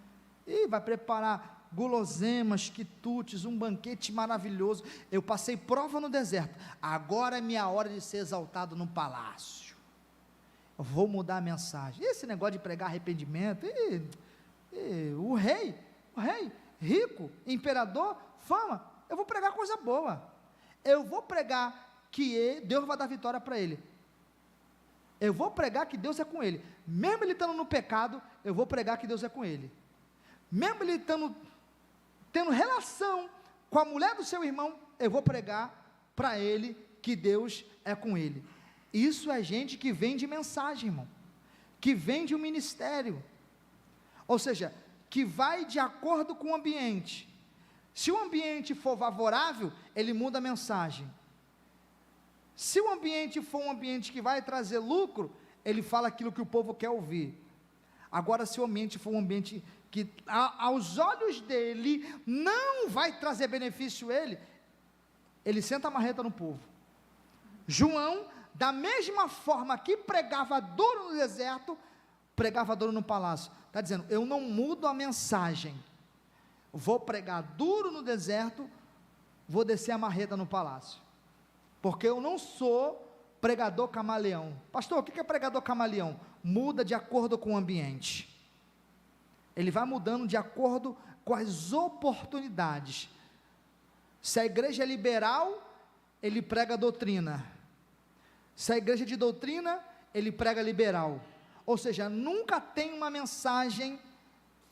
e vai preparar guloseimas, quitutes, um banquete maravilhoso, eu passei prova no deserto, agora é minha hora de ser exaltado no palácio, eu vou mudar a mensagem, esse negócio de pregar arrependimento, o rei, rico, imperador, fama, eu vou pregar coisa boa, eu vou pregar que Deus vai dar vitória para ele, eu vou pregar que Deus é com ele, mesmo ele estando no pecado, eu vou pregar que Deus é com ele, mesmo ele tendo relação com a mulher do seu irmão, eu vou pregar para ele que Deus é com ele. Isso é gente que vende mensagem, irmão, que vende um ministério, ou seja, que vai de acordo com o ambiente. Se o ambiente for favorável, ele muda a mensagem. Se o ambiente for um ambiente que vai trazer lucro, ele fala aquilo que o povo quer ouvir. Agora, se o ambiente for um ambiente que aos olhos dele não vai trazer benefício a ele senta a marreta no povo. João, da mesma forma que pregava duro no deserto, pregava duro no palácio. Está dizendo, eu não mudo a mensagem, vou pregar duro no deserto, vou descer a marreta no palácio, porque eu não sou pregador camaleão. Pastor, o que é pregador camaleão? Muda de acordo com o ambiente, ele vai mudando de acordo com as oportunidades. Se a igreja é liberal, ele prega doutrina, se a igreja é de doutrina, ele prega liberal, ou seja, nunca tem uma mensagem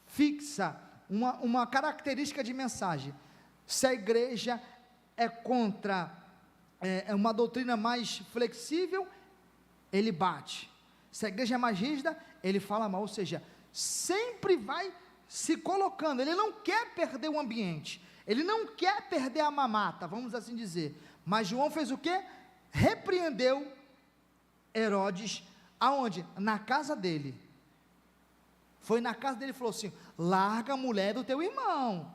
fixa, uma característica de mensagem. Se a igreja é contra uma doutrina mais flexível, ele bate. Se a igreja é mais rígida, ele fala mal, ou seja, sempre vai se colocando, ele não quer perder o ambiente, ele não quer perder a mamata, vamos assim dizer. Mas João fez o quê? Repreendeu Herodes, aonde? Na casa dele. Foi na casa dele e falou assim, larga a mulher do teu irmão.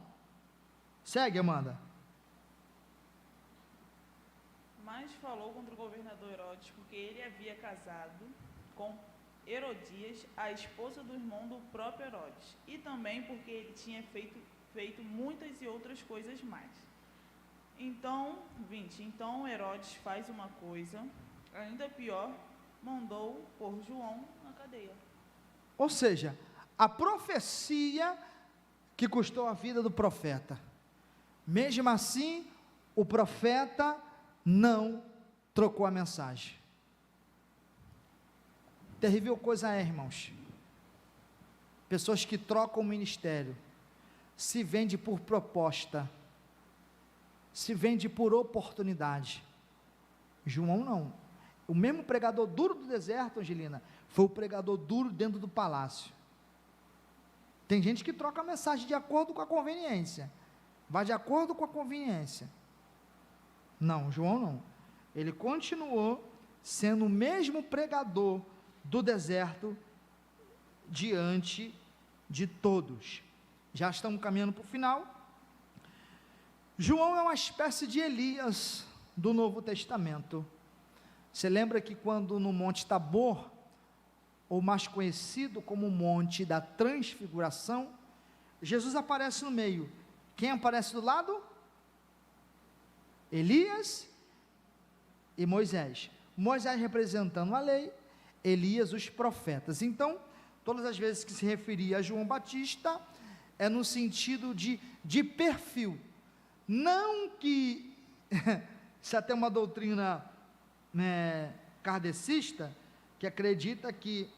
Segue, Amanda. Mas falou contra o governador Herodes, porque ele havia casado com Herodias, a esposa do irmão do próprio Herodes, e também porque ele tinha feito muitas e outras coisas mais. Então, 20, então Herodes faz uma coisa ainda pior, mandou pôr João na cadeia. Ou seja, a profecia que custou a vida do profeta, mesmo assim, o profeta não trocou a mensagem. Terrível coisa é, irmãos, pessoas que trocam o ministério, se vende por proposta, se vende por oportunidade. João não, o mesmo pregador duro do deserto, Angelina, foi o pregador duro dentro do palácio. Tem gente que troca a mensagem de acordo com a conveniência, vai de acordo com a conveniência. Não, João não, ele continuou sendo o mesmo pregador do deserto diante de todos. Já estamos caminhando para o final. João é uma espécie de Elias do Novo Testamento. Você lembra que quando no Monte Tabor, ou mais conhecido como o Monte da Transfiguração, Jesus aparece no meio. Quem aparece do lado? Elias e Moisés. Moisés representando a lei, Elias os profetas. Então, todas as vezes que se referia a João Batista, é no sentido de perfil. Não que, isso até uma doutrina kardecista, que acredita que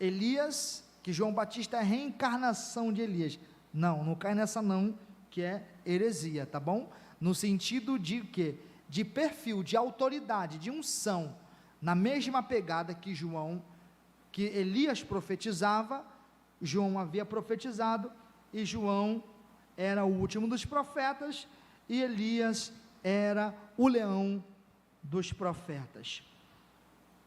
Elias, que João Batista é a reencarnação de Elias. Não cai nessa não, que é heresia, tá bom? no sentido de quê? De perfil, de autoridade, de unção, na mesma pegada que Elias profetizava. João havia profetizado, e João era o último dos profetas, e Elias era o leão dos profetas.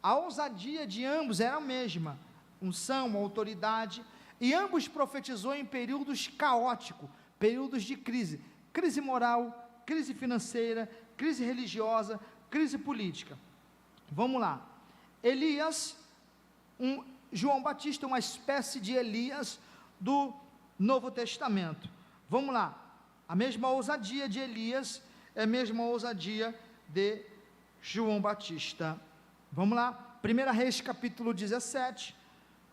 A ousadia de ambos era a mesma, unção, autoridade, e ambos profetizou em períodos caóticos, períodos de crise moral, crise financeira, crise religiosa, crise política. Vamos lá. Elias, João Batista, uma espécie de Elias do Novo Testamento. Vamos lá. A mesma ousadia de Elias é a mesma ousadia de João Batista. Vamos lá. 1 Reis, capítulo 17.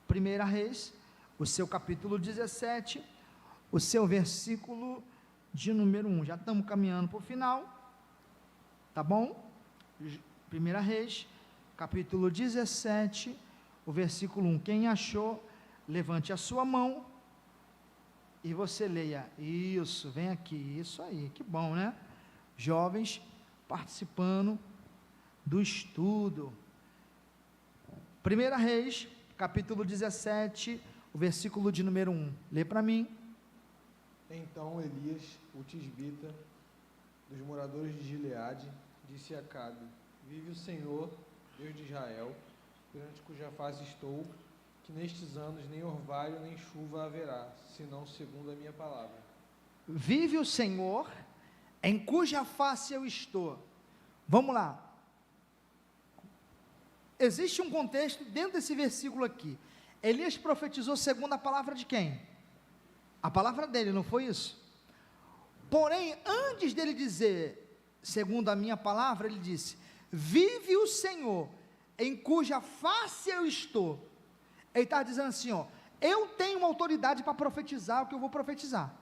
1 Reis, o seu capítulo 17, o seu versículo de número 1. Já estamos caminhando para o final. Tá bom? 1 Reis, capítulo 17, o versículo 1. Quem achou, levante a sua mão e você leia. Isso, vem aqui, isso aí, que bom, né? Jovens participando do estudo. 1 Reis, capítulo 17, o versículo de número 1. Lê para mim. Então Elias, o tisbita, dos moradores de Gileade, disse a Acabe: Vive o Senhor, Deus de Israel, perante cuja face estou, que nestes anos nem orvalho nem chuva haverá, senão segundo a minha palavra. Vive o Senhor, em cuja face eu estou. Vamos lá. Existe um contexto dentro desse versículo aqui. Elias profetizou segundo a palavra de quem? A palavra dele, não foi isso? Porém, antes dele dizer, segundo a minha palavra, ele disse: vive o Senhor, em cuja face eu estou. Ele está dizendo assim, ó, eu tenho autoridade para profetizar o que eu vou profetizar.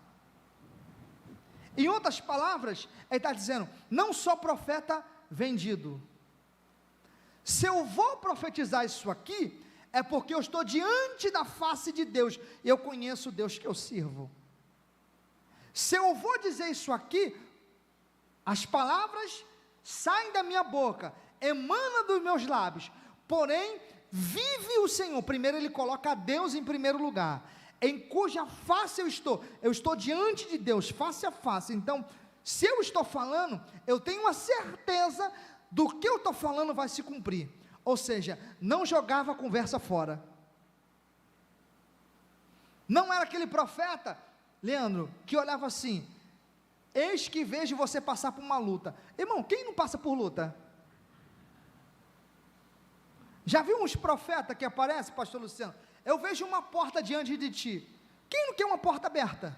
Em outras palavras, ele está dizendo, não sou profeta vendido. Se eu vou profetizar isso aqui, é porque eu estou diante da face de Deus, e eu conheço o Deus que eu sirvo. Se eu vou dizer isso aqui, as palavras saem da minha boca, emanam dos meus lábios, porém, vive o Senhor. Primeiro ele coloca Deus em primeiro lugar, em cuja face eu estou diante de Deus, face a face. Então, se eu estou falando, eu tenho a certeza do que eu estou falando vai se cumprir. Ou seja, não jogava a conversa fora. Não era aquele profeta, Leandro, que olhava assim: eis que vejo você passar por uma luta. Irmão, quem não passa por luta? Já viu uns profetas que aparecem, pastor Luciano? Eu vejo uma porta diante de ti. Quem não quer uma porta aberta?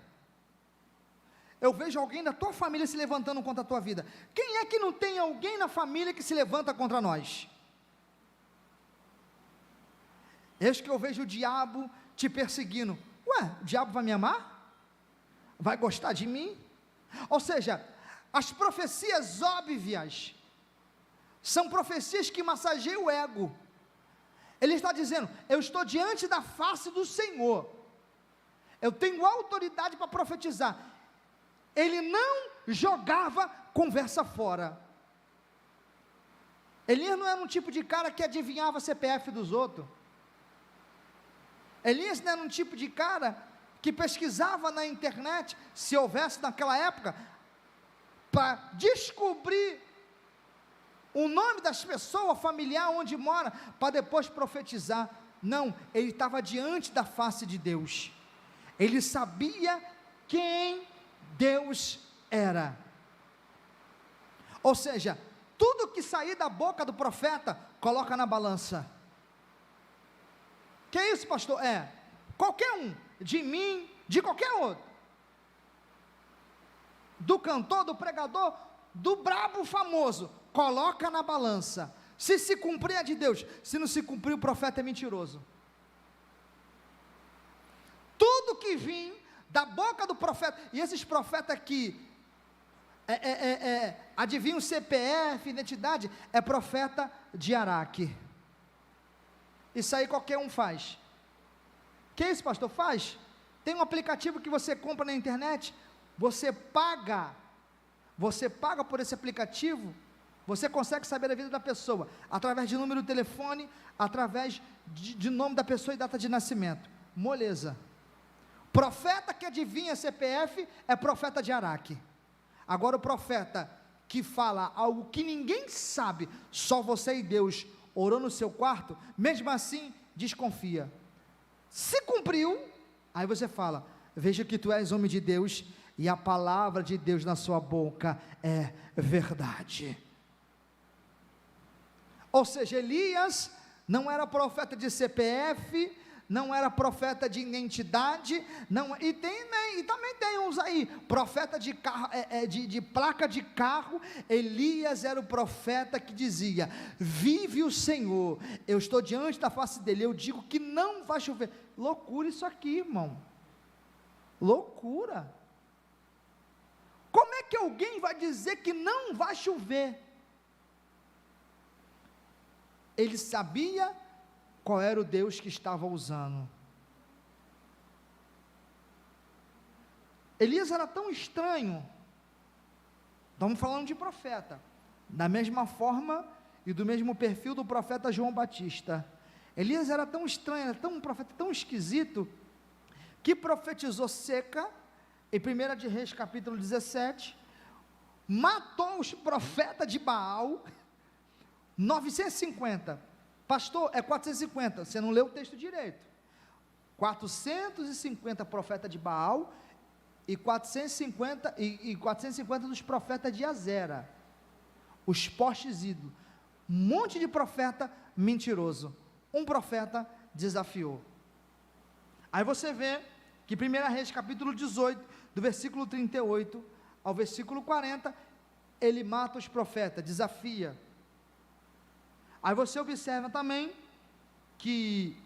Eu vejo alguém da tua família se levantando contra a tua vida. Quem é que não tem alguém na família que se levanta contra nós? Eis que eu vejo o diabo te perseguindo. Ué, o diabo vai me amar? Vai gostar de mim? Ou seja, as profecias óbvias são profecias que massageiam o ego. Ele está dizendo, eu estou diante da face do Senhor, eu tenho autoridade para profetizar. Ele não jogava conversa fora. Elias não era um tipo de cara que adivinhava CPF dos outros. Elias não era um tipo de cara que pesquisava na internet, se houvesse naquela época, para descobrir o nome das pessoas, familiar, onde mora, para depois profetizar. Não, ele estava diante da face de Deus. Ele sabia quem Deus era. Ou seja, tudo que sair da boca do profeta, coloca na balança. Que é isso, pastor? É, qualquer um, de mim, de qualquer outro, do cantor, do pregador, do brabo famoso, coloca na balança. Se cumprir é de Deus, se não se cumprir, o profeta é mentiroso. Tudo que vim da boca do profeta, e esses profetas aqui, adivinham CPF, identidade, é profeta de Araque. Isso aí qualquer um faz. Que isso, pastor? Faz. Tem um aplicativo que você compra na internet, você paga você paga por esse aplicativo, você consegue saber a vida da pessoa, através de número de telefone, através de nome da pessoa e data de nascimento. Moleza. Profeta que adivinha CPF é profeta de Araque. Agora o profeta que fala algo que ninguém sabe, só você e Deus, orou no seu quarto, mesmo assim, desconfia. Se cumpriu, aí você fala, veja que tu és homem de Deus, e a palavra de Deus na sua boca é verdade. Ou seja, Elias não era profeta de CPF, não era profeta de identidade, não, e também tem uns aí, profeta de carro, de placa de carro. Elias era o profeta que dizia, vive o Senhor, eu estou diante da face dele, eu digo que não vai chover. Loucura isso aqui, irmão, loucura. Como é que alguém vai dizer que não vai chover? Ele sabia qual era o Deus que estava usando. Elias era tão estranho, estamos falando de profeta, da mesma forma e do mesmo perfil do profeta João Batista. Elias era tão estranho, era um profeta tão esquisito, que profetizou seca, em 1 de Reis capítulo 17, matou os profetas de Baal, 950, pastor, é 450, você não leu o texto direito, 450 profetas de Baal, e 450 dos profetas de Azera, os postes ídolos, um monte de profeta mentiroso, um profeta desafiou. Aí você vê que 1 Reis capítulo 18, do versículo 38 ao versículo 40, ele mata os profetas, desafia. Aí você observa também, que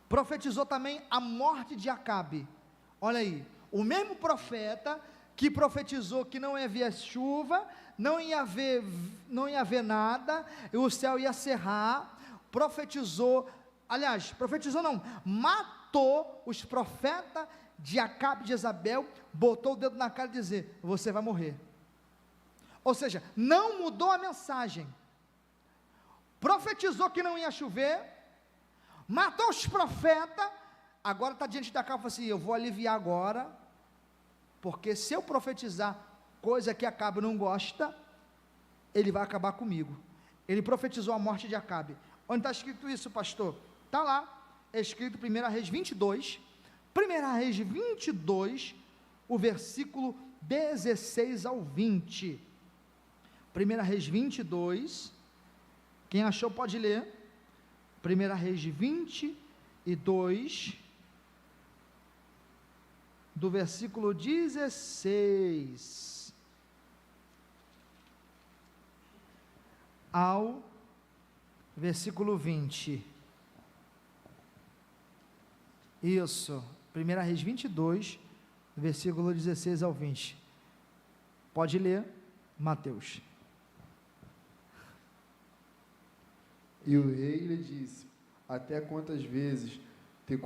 profetizou também a morte de Acabe. Olha aí, o mesmo profeta que profetizou que não ia haver chuva, não ia haver nada, e o céu ia cerrar, matou os profetas de Acabe e de Jezabel, botou o dedo na cara e dizer, você vai morrer. Ou seja, não mudou a mensagem, profetizou que não ia chover, matou os profetas, agora está diante da cara e fala assim, eu vou aliviar agora, porque se eu profetizar coisa que Acabe não gosta, ele vai acabar comigo. Ele profetizou a morte de Acabe. Onde está escrito isso, pastor? Está lá, é escrito 1 Reis 22, 1 Reis 22, o versículo 16 ao 20, 1 Reis 22, quem achou pode ler, 1 Reis 22, do versículo 16 ao versículo 20, isso, 1 Reis 22, versículo 16 ao 20, pode ler, Mateus. E o rei lhe disse, até quantas vezes te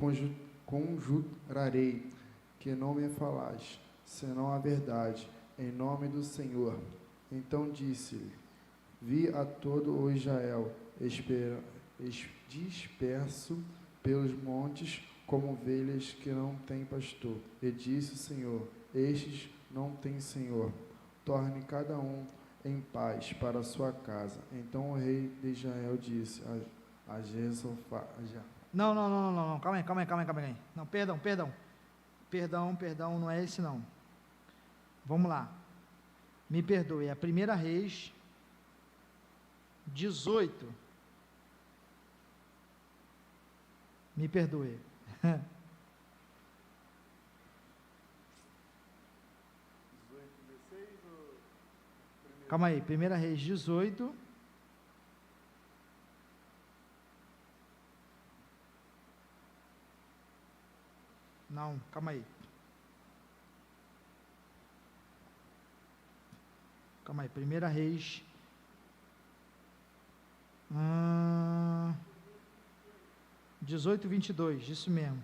conjurarei, que não me falas, senão a verdade, em nome do Senhor. Então disse-lhe, vi a todo o Israel disperso pelos montes, como ovelhas que não têm pastor. E disse o Senhor, estes não têm Senhor, torne cada um em paz para a sua casa. Então o rei de Israel disse a Josafá... Não, calma aí, não, perdão, não é esse não, vamos lá, me perdoe, é 1 Reis 18, me perdoe, calma aí, 1 Reis 18, não, calma aí, 1 Reis, 18, 22, isso mesmo,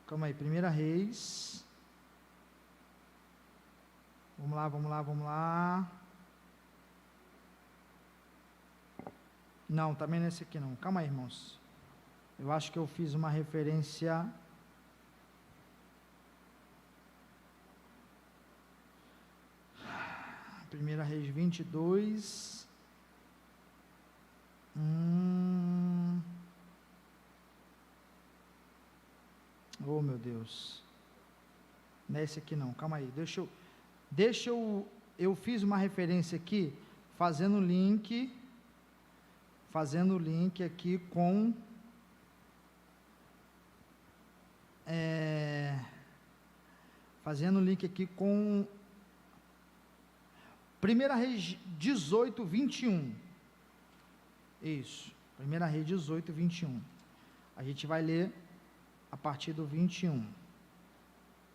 calma aí, 1 Reis, Vamos lá. Não, também nesse aqui não. Calma aí, irmãos. Eu acho que eu fiz uma referência. Primeira Reis 22. Oh, meu Deus. Não é esse aqui não, calma aí. Eu fiz uma referência aqui, fazendo link aqui com fazendo link aqui com 1 Reis 18, 21. Isso, 1 Reis 18, 21. A gente vai ler a partir do 21.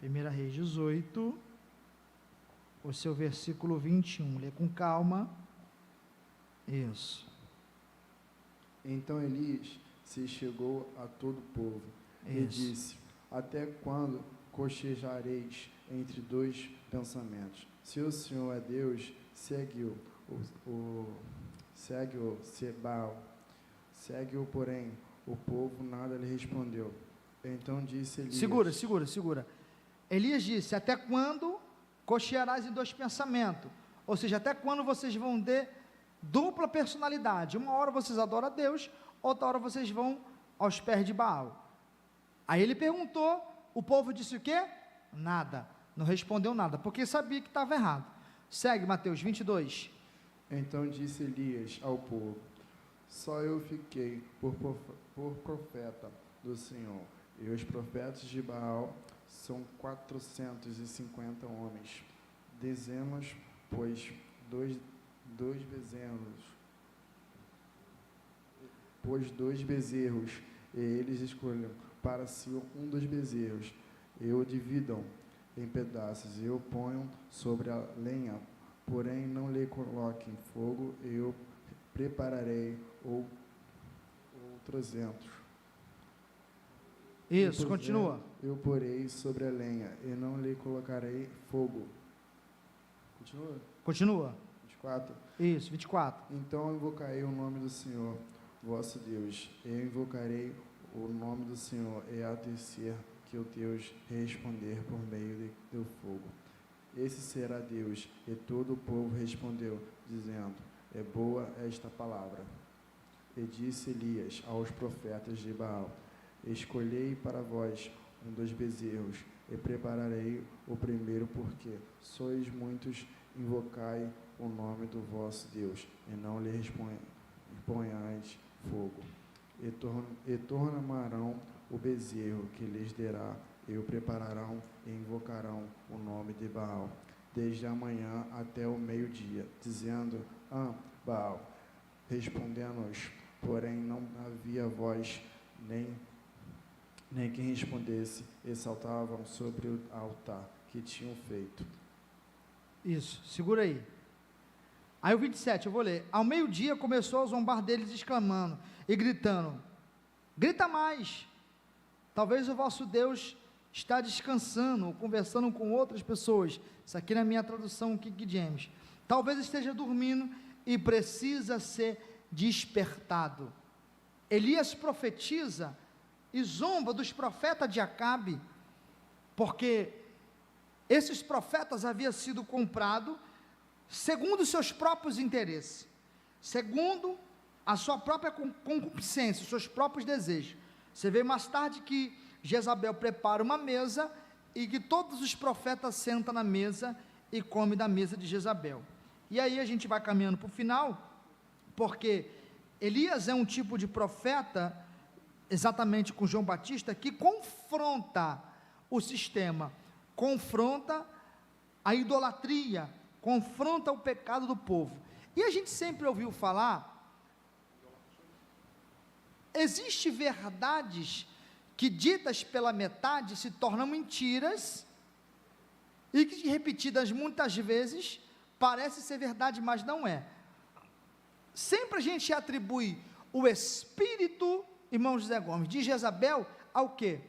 1 Reis 18, o seu versículo 21. Lê com calma. Isso. Então Elias se chegou a todo o povo e disse: até quando cochejareis entre dois pensamentos? Se o Senhor é Deus, segue-o, Sebal. Segue-o, porém, o povo nada lhe respondeu. Então disse Elias... Segura. Elias disse: até quando cochearás em dois pensamentos? Ou seja, até quando vocês vão ter dupla personalidade? Uma hora vocês adoram a Deus, outra hora vocês vão aos pés de Baal. Aí ele perguntou, o povo disse o quê? Nada, não respondeu nada, porque sabia que estava errado. Segue, Mateus 22. Então disse Elias ao povo: só eu fiquei por profeta do Senhor, e os profetas de Baal são 450 homens. Dizemos, pois, dois bezerros, e eles escolhem para si um dos bezerros, e o dividam em pedaços, e o ponham sobre a lenha, porém não lhe coloquem fogo, e eu prepararei outros 300. Isso, continua. Eu porei sobre a lenha, e não lhe colocarei fogo. Continua. 24. Isso, 24. Então invocarei o nome do Senhor, vosso Deus. Eu invocarei o nome do Senhor, e acontecer que o Deus responder por meio do fogo. Esse será Deus. E todo o povo respondeu, dizendo: é boa esta palavra. E disse Elias aos profetas de Baal: escolhei para vós um dos bezerros, e prepararei o primeiro, porque sois muitos, invocai o nome do vosso Deus, e não lhe ponhais fogo. E tornarão o bezerro que lhes derá, e o prepararão, e invocarão o nome de Baal, desde a manhã até o meio-dia, dizendo: Baal. Respondendo-os, porém não havia voz, nem quem respondesse, e saltavam sobre o altar que tinham feito. Isso, segura aí. Aí o 27, eu vou ler. Ao meio-dia começou a zombar deles, exclamando e gritando: grita mais, talvez o vosso Deus está descansando, ou conversando com outras pessoas. Isso aqui na minha tradução, King James. Talvez esteja dormindo e precisa ser despertado. Elias profetiza e zomba dos profetas de Acabe, porque esses profetas haviam sido comprados segundo seus próprios interesses, segundo a sua própria concupiscência, os seus próprios desejos. Você vê mais tarde que Jezabel prepara uma mesa e que todos os profetas sentam na mesa e comem da mesa de Jezabel. E aí a gente vai caminhando para o final, porque Elias é um tipo de profeta, exatamente com João Batista, que confronta o sistema, confronta a idolatria, confronta o pecado do povo. E a gente sempre ouviu falar, existem verdades que ditas pela metade se tornam mentiras, e que repetidas muitas vezes, parece ser verdade, mas não é. Sempre a gente atribui o espírito, irmão José Gomes, de Jezabel ao quê?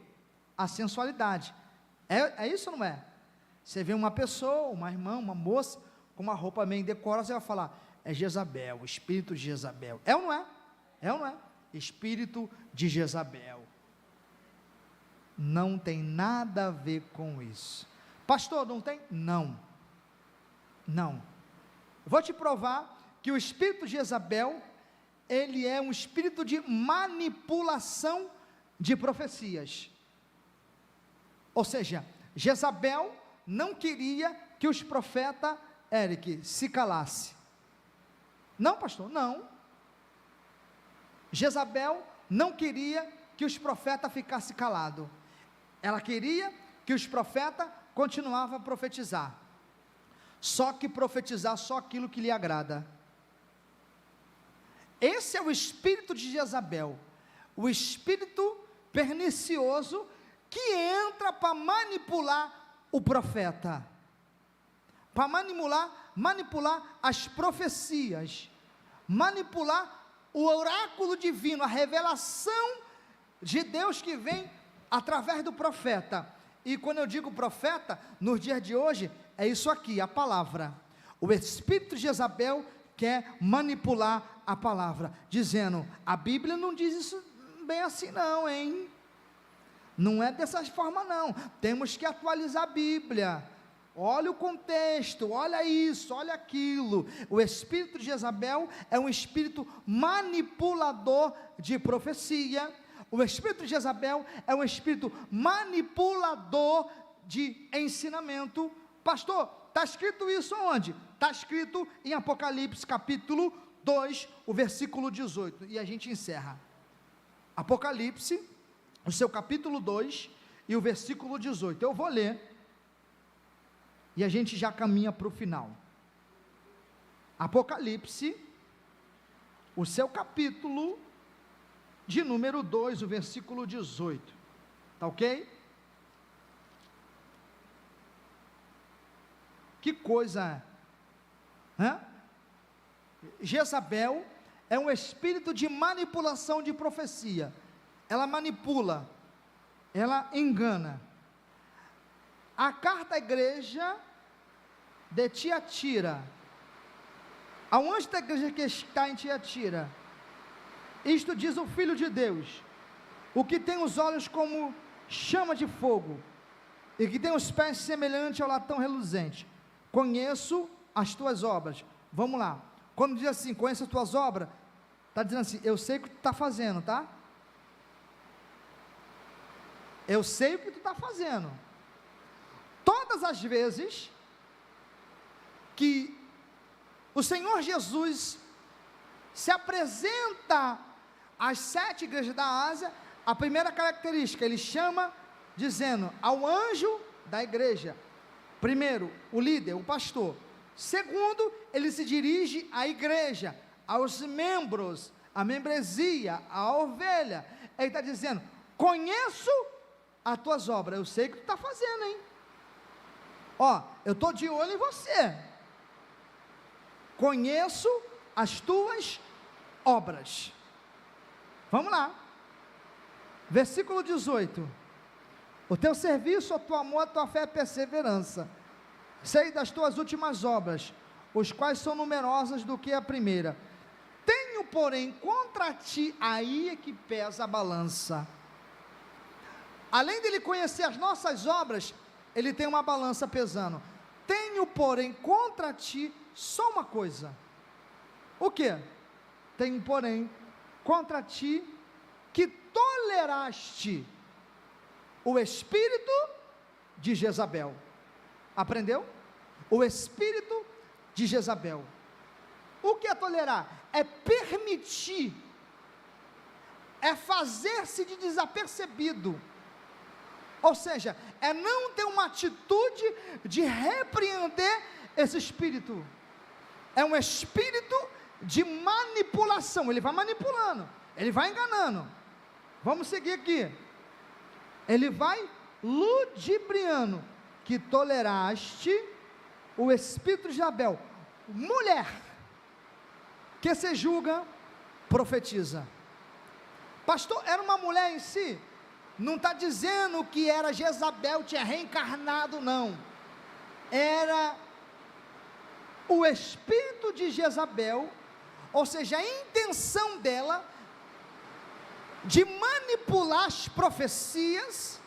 A sensualidade. É isso ou não é? Você vê uma pessoa, uma irmã, uma moça, com uma roupa meio indecorosa, você vai falar, é Jezabel, o espírito de Jezabel. É ou não é? É ou não é? Espírito de Jezabel. Não tem nada a ver com isso. Pastor, não tem? Não. Não. Vou te provar que o espírito de Jezabel, ele é um espírito de manipulação de profecias. Ou seja, Jezabel não queria que os profetas, Eric, se calasse. Não, pastor, não. Jezabel não queria que os profetas ficassem calados. Ela queria que os profetas continuavam a profetizar. Só que profetizar só aquilo que lhe agrada. Esse é o espírito de Jezabel. O espírito pernicioso que entra para manipular o profeta. Para manipular as profecias. Manipular o oráculo divino, a revelação de Deus que vem através do profeta. E quando eu digo profeta, nos dias de hoje, é isso aqui, a palavra. O espírito de Jezabel quer manipular a palavra, dizendo, a Bíblia não diz isso bem assim não, hein? Não é dessa forma não, temos que atualizar a Bíblia. Olha o contexto, olha isso, olha aquilo. O espírito de Jezabel é um espírito manipulador de profecia. O espírito de Jezabel é um espírito manipulador de ensinamento. Pastor, está escrito isso onde? Está escrito em Apocalipse capítulo 2, o versículo 18, e a gente encerra. Apocalipse, o seu capítulo 2 e o versículo 18, eu vou ler, e a gente já caminha para o final. Apocalipse, o seu capítulo de número 2, o versículo 18, tá ok? Que coisa, hein? Jezabel é um espírito de manipulação de profecia, ela manipula, ela engana. A carta à igreja de Tiatira, ao anjo da igreja que está em Tiatira, isto diz o Filho de Deus, o que tem os olhos como chama de fogo, e que tem os pés semelhantes ao latão reluzente, conheço as tuas obras. Vamos lá, quando diz assim, conheço as tuas obras, está dizendo assim, eu sei o que tu está fazendo, tá? Eu sei o que tu está fazendo. Todas as vezes que o Senhor Jesus se apresenta às 7 igrejas da Ásia, a primeira característica, ele chama dizendo ao anjo da igreja, primeiro, o líder, o pastor. Segundo, ele se dirige à igreja, aos membros, à membresia, à ovelha. Ele está dizendo, conheço as tuas obras, eu sei o que tu está fazendo, hein? Ó, eu estou de olho em você, conheço as tuas obras. Vamos lá, versículo 18, o teu serviço, o teu amor, a tua fé e perseverança, sei das tuas últimas obras, os quais são numerosas do que a primeira, tenho porém contra ti, aí é que pesa a balança. Além dele conhecer as nossas obras, ele tem uma balança pesando. Tenho, porém, contra ti só uma coisa. O que? Tenho, porém, contra ti que toleraste o espírito de Jezabel. Aprendeu? O espírito de Jezabel. O que é tolerar? É permitir, é fazer-se de desapercebido. Ou seja, é não ter uma atitude de repreender esse espírito. É um espírito de manipulação, ele vai manipulando, ele vai enganando. Vamos seguir aqui. Ele vai ludibriando, que toleraste o espírito de Jezabel, mulher, que se julga, profetiza. Pastor, era uma mulher em si? Não está dizendo que era Jezabel, tinha reencarnado, não. era o espírito de Jezabel, ou seja, a intenção dela de manipular as profecias,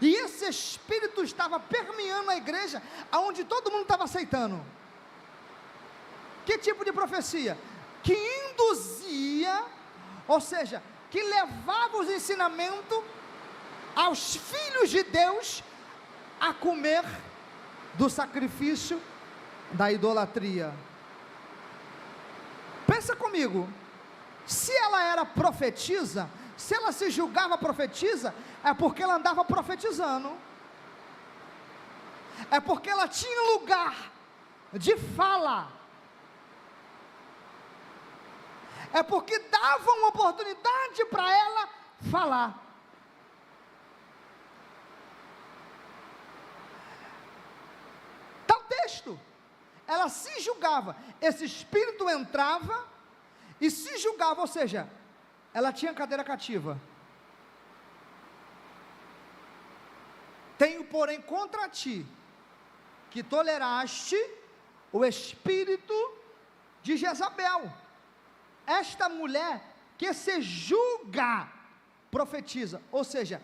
e esse espírito estava permeando a igreja, aonde todo mundo estava aceitando. Que tipo de profecia? Que induzia, ou seja, que levava os ensinamentos aos filhos de Deus a comer do sacrifício da idolatria. Pensa comigo, se ela era profetisa, se ela se julgava profetisa, é porque ela andava profetizando, é porque ela tinha lugar de fala, é porque davam uma oportunidade para ela falar. Está o texto. Ela se julgava, esse espírito entrava e se julgava, ou seja, ela tinha cadeira cativa. Tenho, porém, contra ti, que toleraste o espírito de Jezabel, esta mulher que se julga profetiza, ou seja,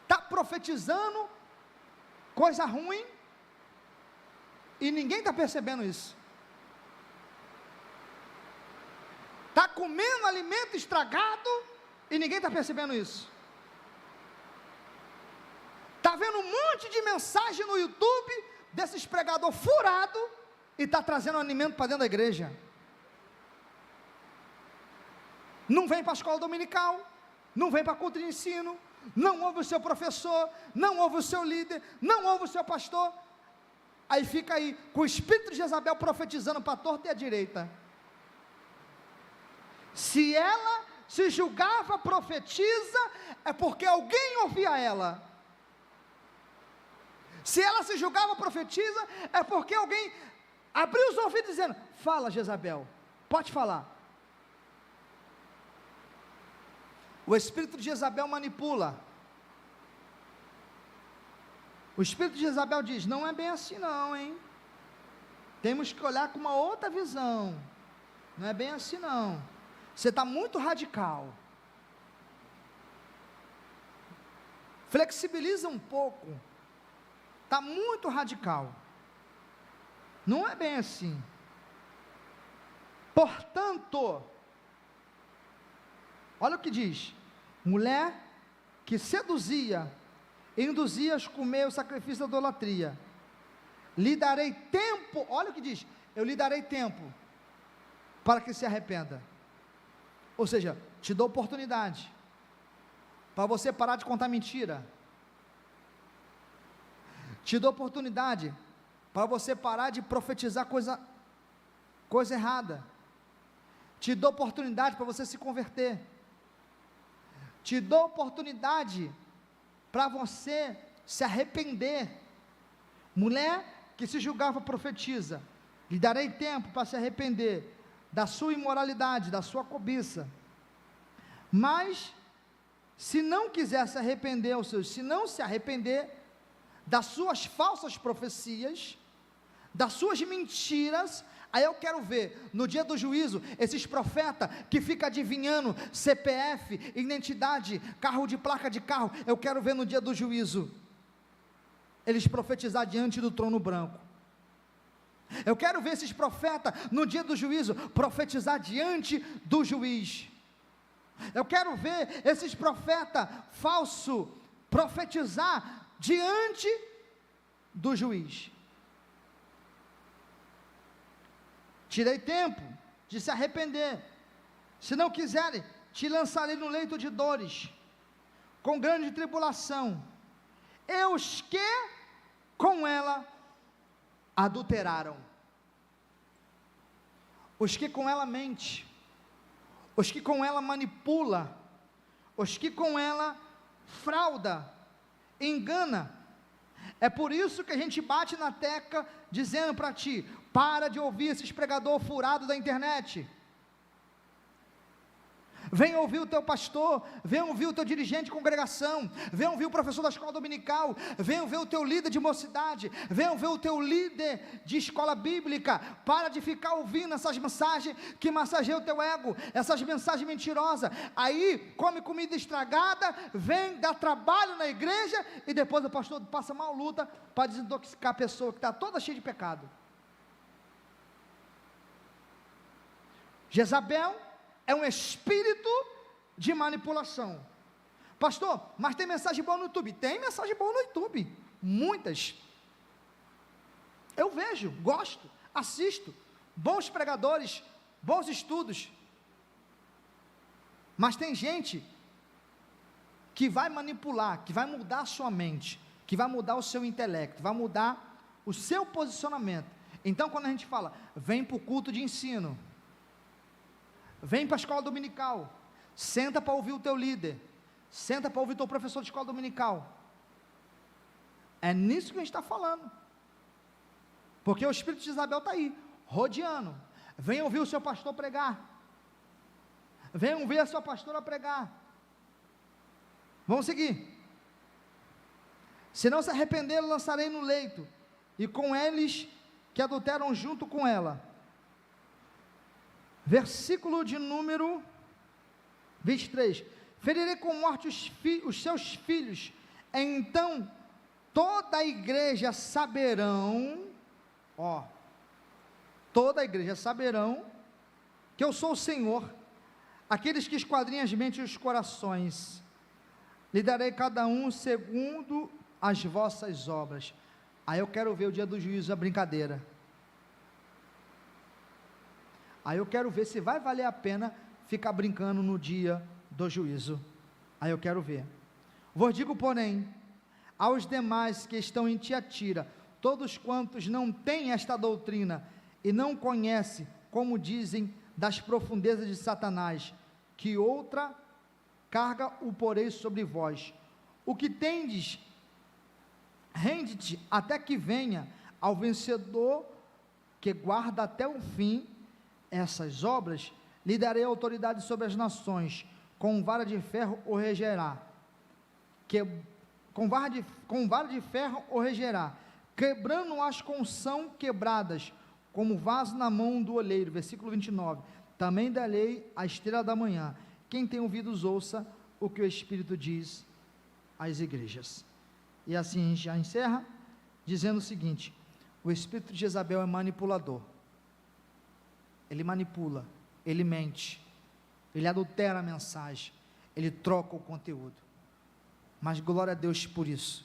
está profetizando coisa ruim, e ninguém está percebendo isso. Está comendo alimento estragado e ninguém está percebendo isso. Está vendo um monte de mensagem no YouTube desses pregador furado e está trazendo alimento para dentro da igreja. Não vem para a escola dominical, não vem para culto de ensino, não ouve o seu professor, não ouve o seu líder, não ouve o seu pastor. Aí fica aí, com o espírito de Jezabel profetizando para a torta e a direita. Se ela se julgava profetiza, é porque alguém ouvia ela. Se ela se julgava profetiza, é porque alguém abriu os ouvidos dizendo: fala, Jezabel, pode falar. O espírito de Jezabel manipula. O espírito de Jezabel diz: não é bem assim não, hein? Temos que olhar com uma outra visão. Não é bem assim não. Você está muito radical. Flexibiliza um pouco. Está muito radical. Não é bem assim. Portanto, olha o que diz: mulher que seduzia, induzia a comer o sacrifício da idolatria, lhe darei tempo, olha o que diz, eu lhe darei tempo, para que se arrependa. Ou seja, te dou oportunidade, para você parar de contar mentira, te dou oportunidade, para você parar de profetizar coisa errada, te dou oportunidade para você se converter, te dou oportunidade para você se arrepender. Mulher que se julgava profetiza, lhe darei tempo para se arrepender da sua imoralidade, da sua cobiça. Mas se não quiser se arrepender, ou seja, se não se arrepender das suas falsas profecias, das suas mentiras, aí eu quero ver, no dia do juízo, esses profetas que ficam adivinhando CPF, identidade, carro de placa de carro, eu quero ver no dia do juízo, eles profetizar diante do trono branco. Eu quero ver esses profetas, no dia do juízo, profetizar diante do juiz. Eu quero ver esses profetas falsos, profetizar diante do juiz. Tirei tempo de se arrepender, se não quiserem, te lançarei no leito de dores, com grande tribulação, e os que com ela adulteraram, os que com ela mente, os que com ela manipula, os que com ela frauda, engana. É por isso que a gente bate na tecla, dizendo para ti: para de ouvir esses pregador furado da internet, Vem ouvir o teu pastor, vem ouvir o teu dirigente de congregação, vem ouvir o professor da escola dominical, vem ouvir o teu líder de mocidade, vem ouvir o teu líder de escola bíblica. Para de ficar ouvindo essas mensagens que massageiam o teu ego, essas mensagens mentirosas. Aí come comida estragada, vem dar trabalho na igreja e depois o pastor passa mal luta para desintoxicar a pessoa que está toda cheia de pecado. Jezabel é um espírito de manipulação. Pastor, mas tem mensagem boa no YouTube? Tem mensagem boa no YouTube, muitas. Eu vejo, gosto, assisto, bons pregadores, bons estudos. Mas tem gente que vai manipular, que vai mudar a sua mente, que vai mudar o seu intelecto, vai mudar o seu posicionamento. Então, quando a gente fala, vem para o culto de ensino, vem para a escola dominical, senta para ouvir o teu líder, senta para ouvir o teu professor de escola dominical. É nisso que a gente está falando. Porque o espírito de Isabel está aí, rodeando. Vem ouvir o seu pastor pregar. Vem ouvir a sua pastora pregar. Vamos seguir. Se não se arrepender, lançarei no leito, e com eles que adulteram junto com ela. Versículo de número 23, ferirei com morte os seus filhos, então toda a igreja saberão, toda a igreja saberão, que eu sou o Senhor, aqueles que esquadrinham as mentes e os corações, lhe darei cada um segundo as vossas obras. Aí eu quero ver o dia do juízo, a brincadeira. Aí eu quero ver se vai valer a pena ficar brincando no dia do juízo. Aí eu quero ver. Vos digo, porém, aos demais que estão em Tiatira, todos quantos não têm esta doutrina e não conhecem, como dizem, das profundezas de Satanás, que outra carga o porei sobre vós. O que tendes, rende-te até que venha ao vencedor que guarda até o fim essas obras, lhe darei autoridade sobre as nações, com vara de ferro o regerá, com vara de ferro o regerá, quebrando-as com são quebradas, como vaso na mão do olheiro. Versículo 29, também darei a estrela da manhã. Quem tem ouvidos ouça o que o Espírito diz às igrejas. E assim a gente já encerra, dizendo o seguinte: o espírito de Jezabel é manipulador. Ele manipula, ele mente, ele adultera a mensagem, ele troca o conteúdo. Mas glória a Deus por isso,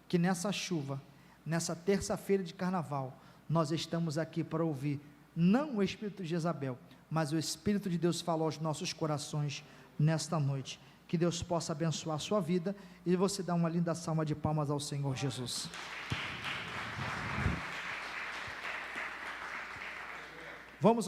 que nessa chuva, nessa terça-feira de carnaval, nós estamos aqui para ouvir, não o espírito de Jezabel, mas o Espírito de Deus falou aos nossos corações nesta noite. Que Deus possa abençoar a sua vida, e você dá uma linda salva de palmas ao Senhor Jesus. Vamos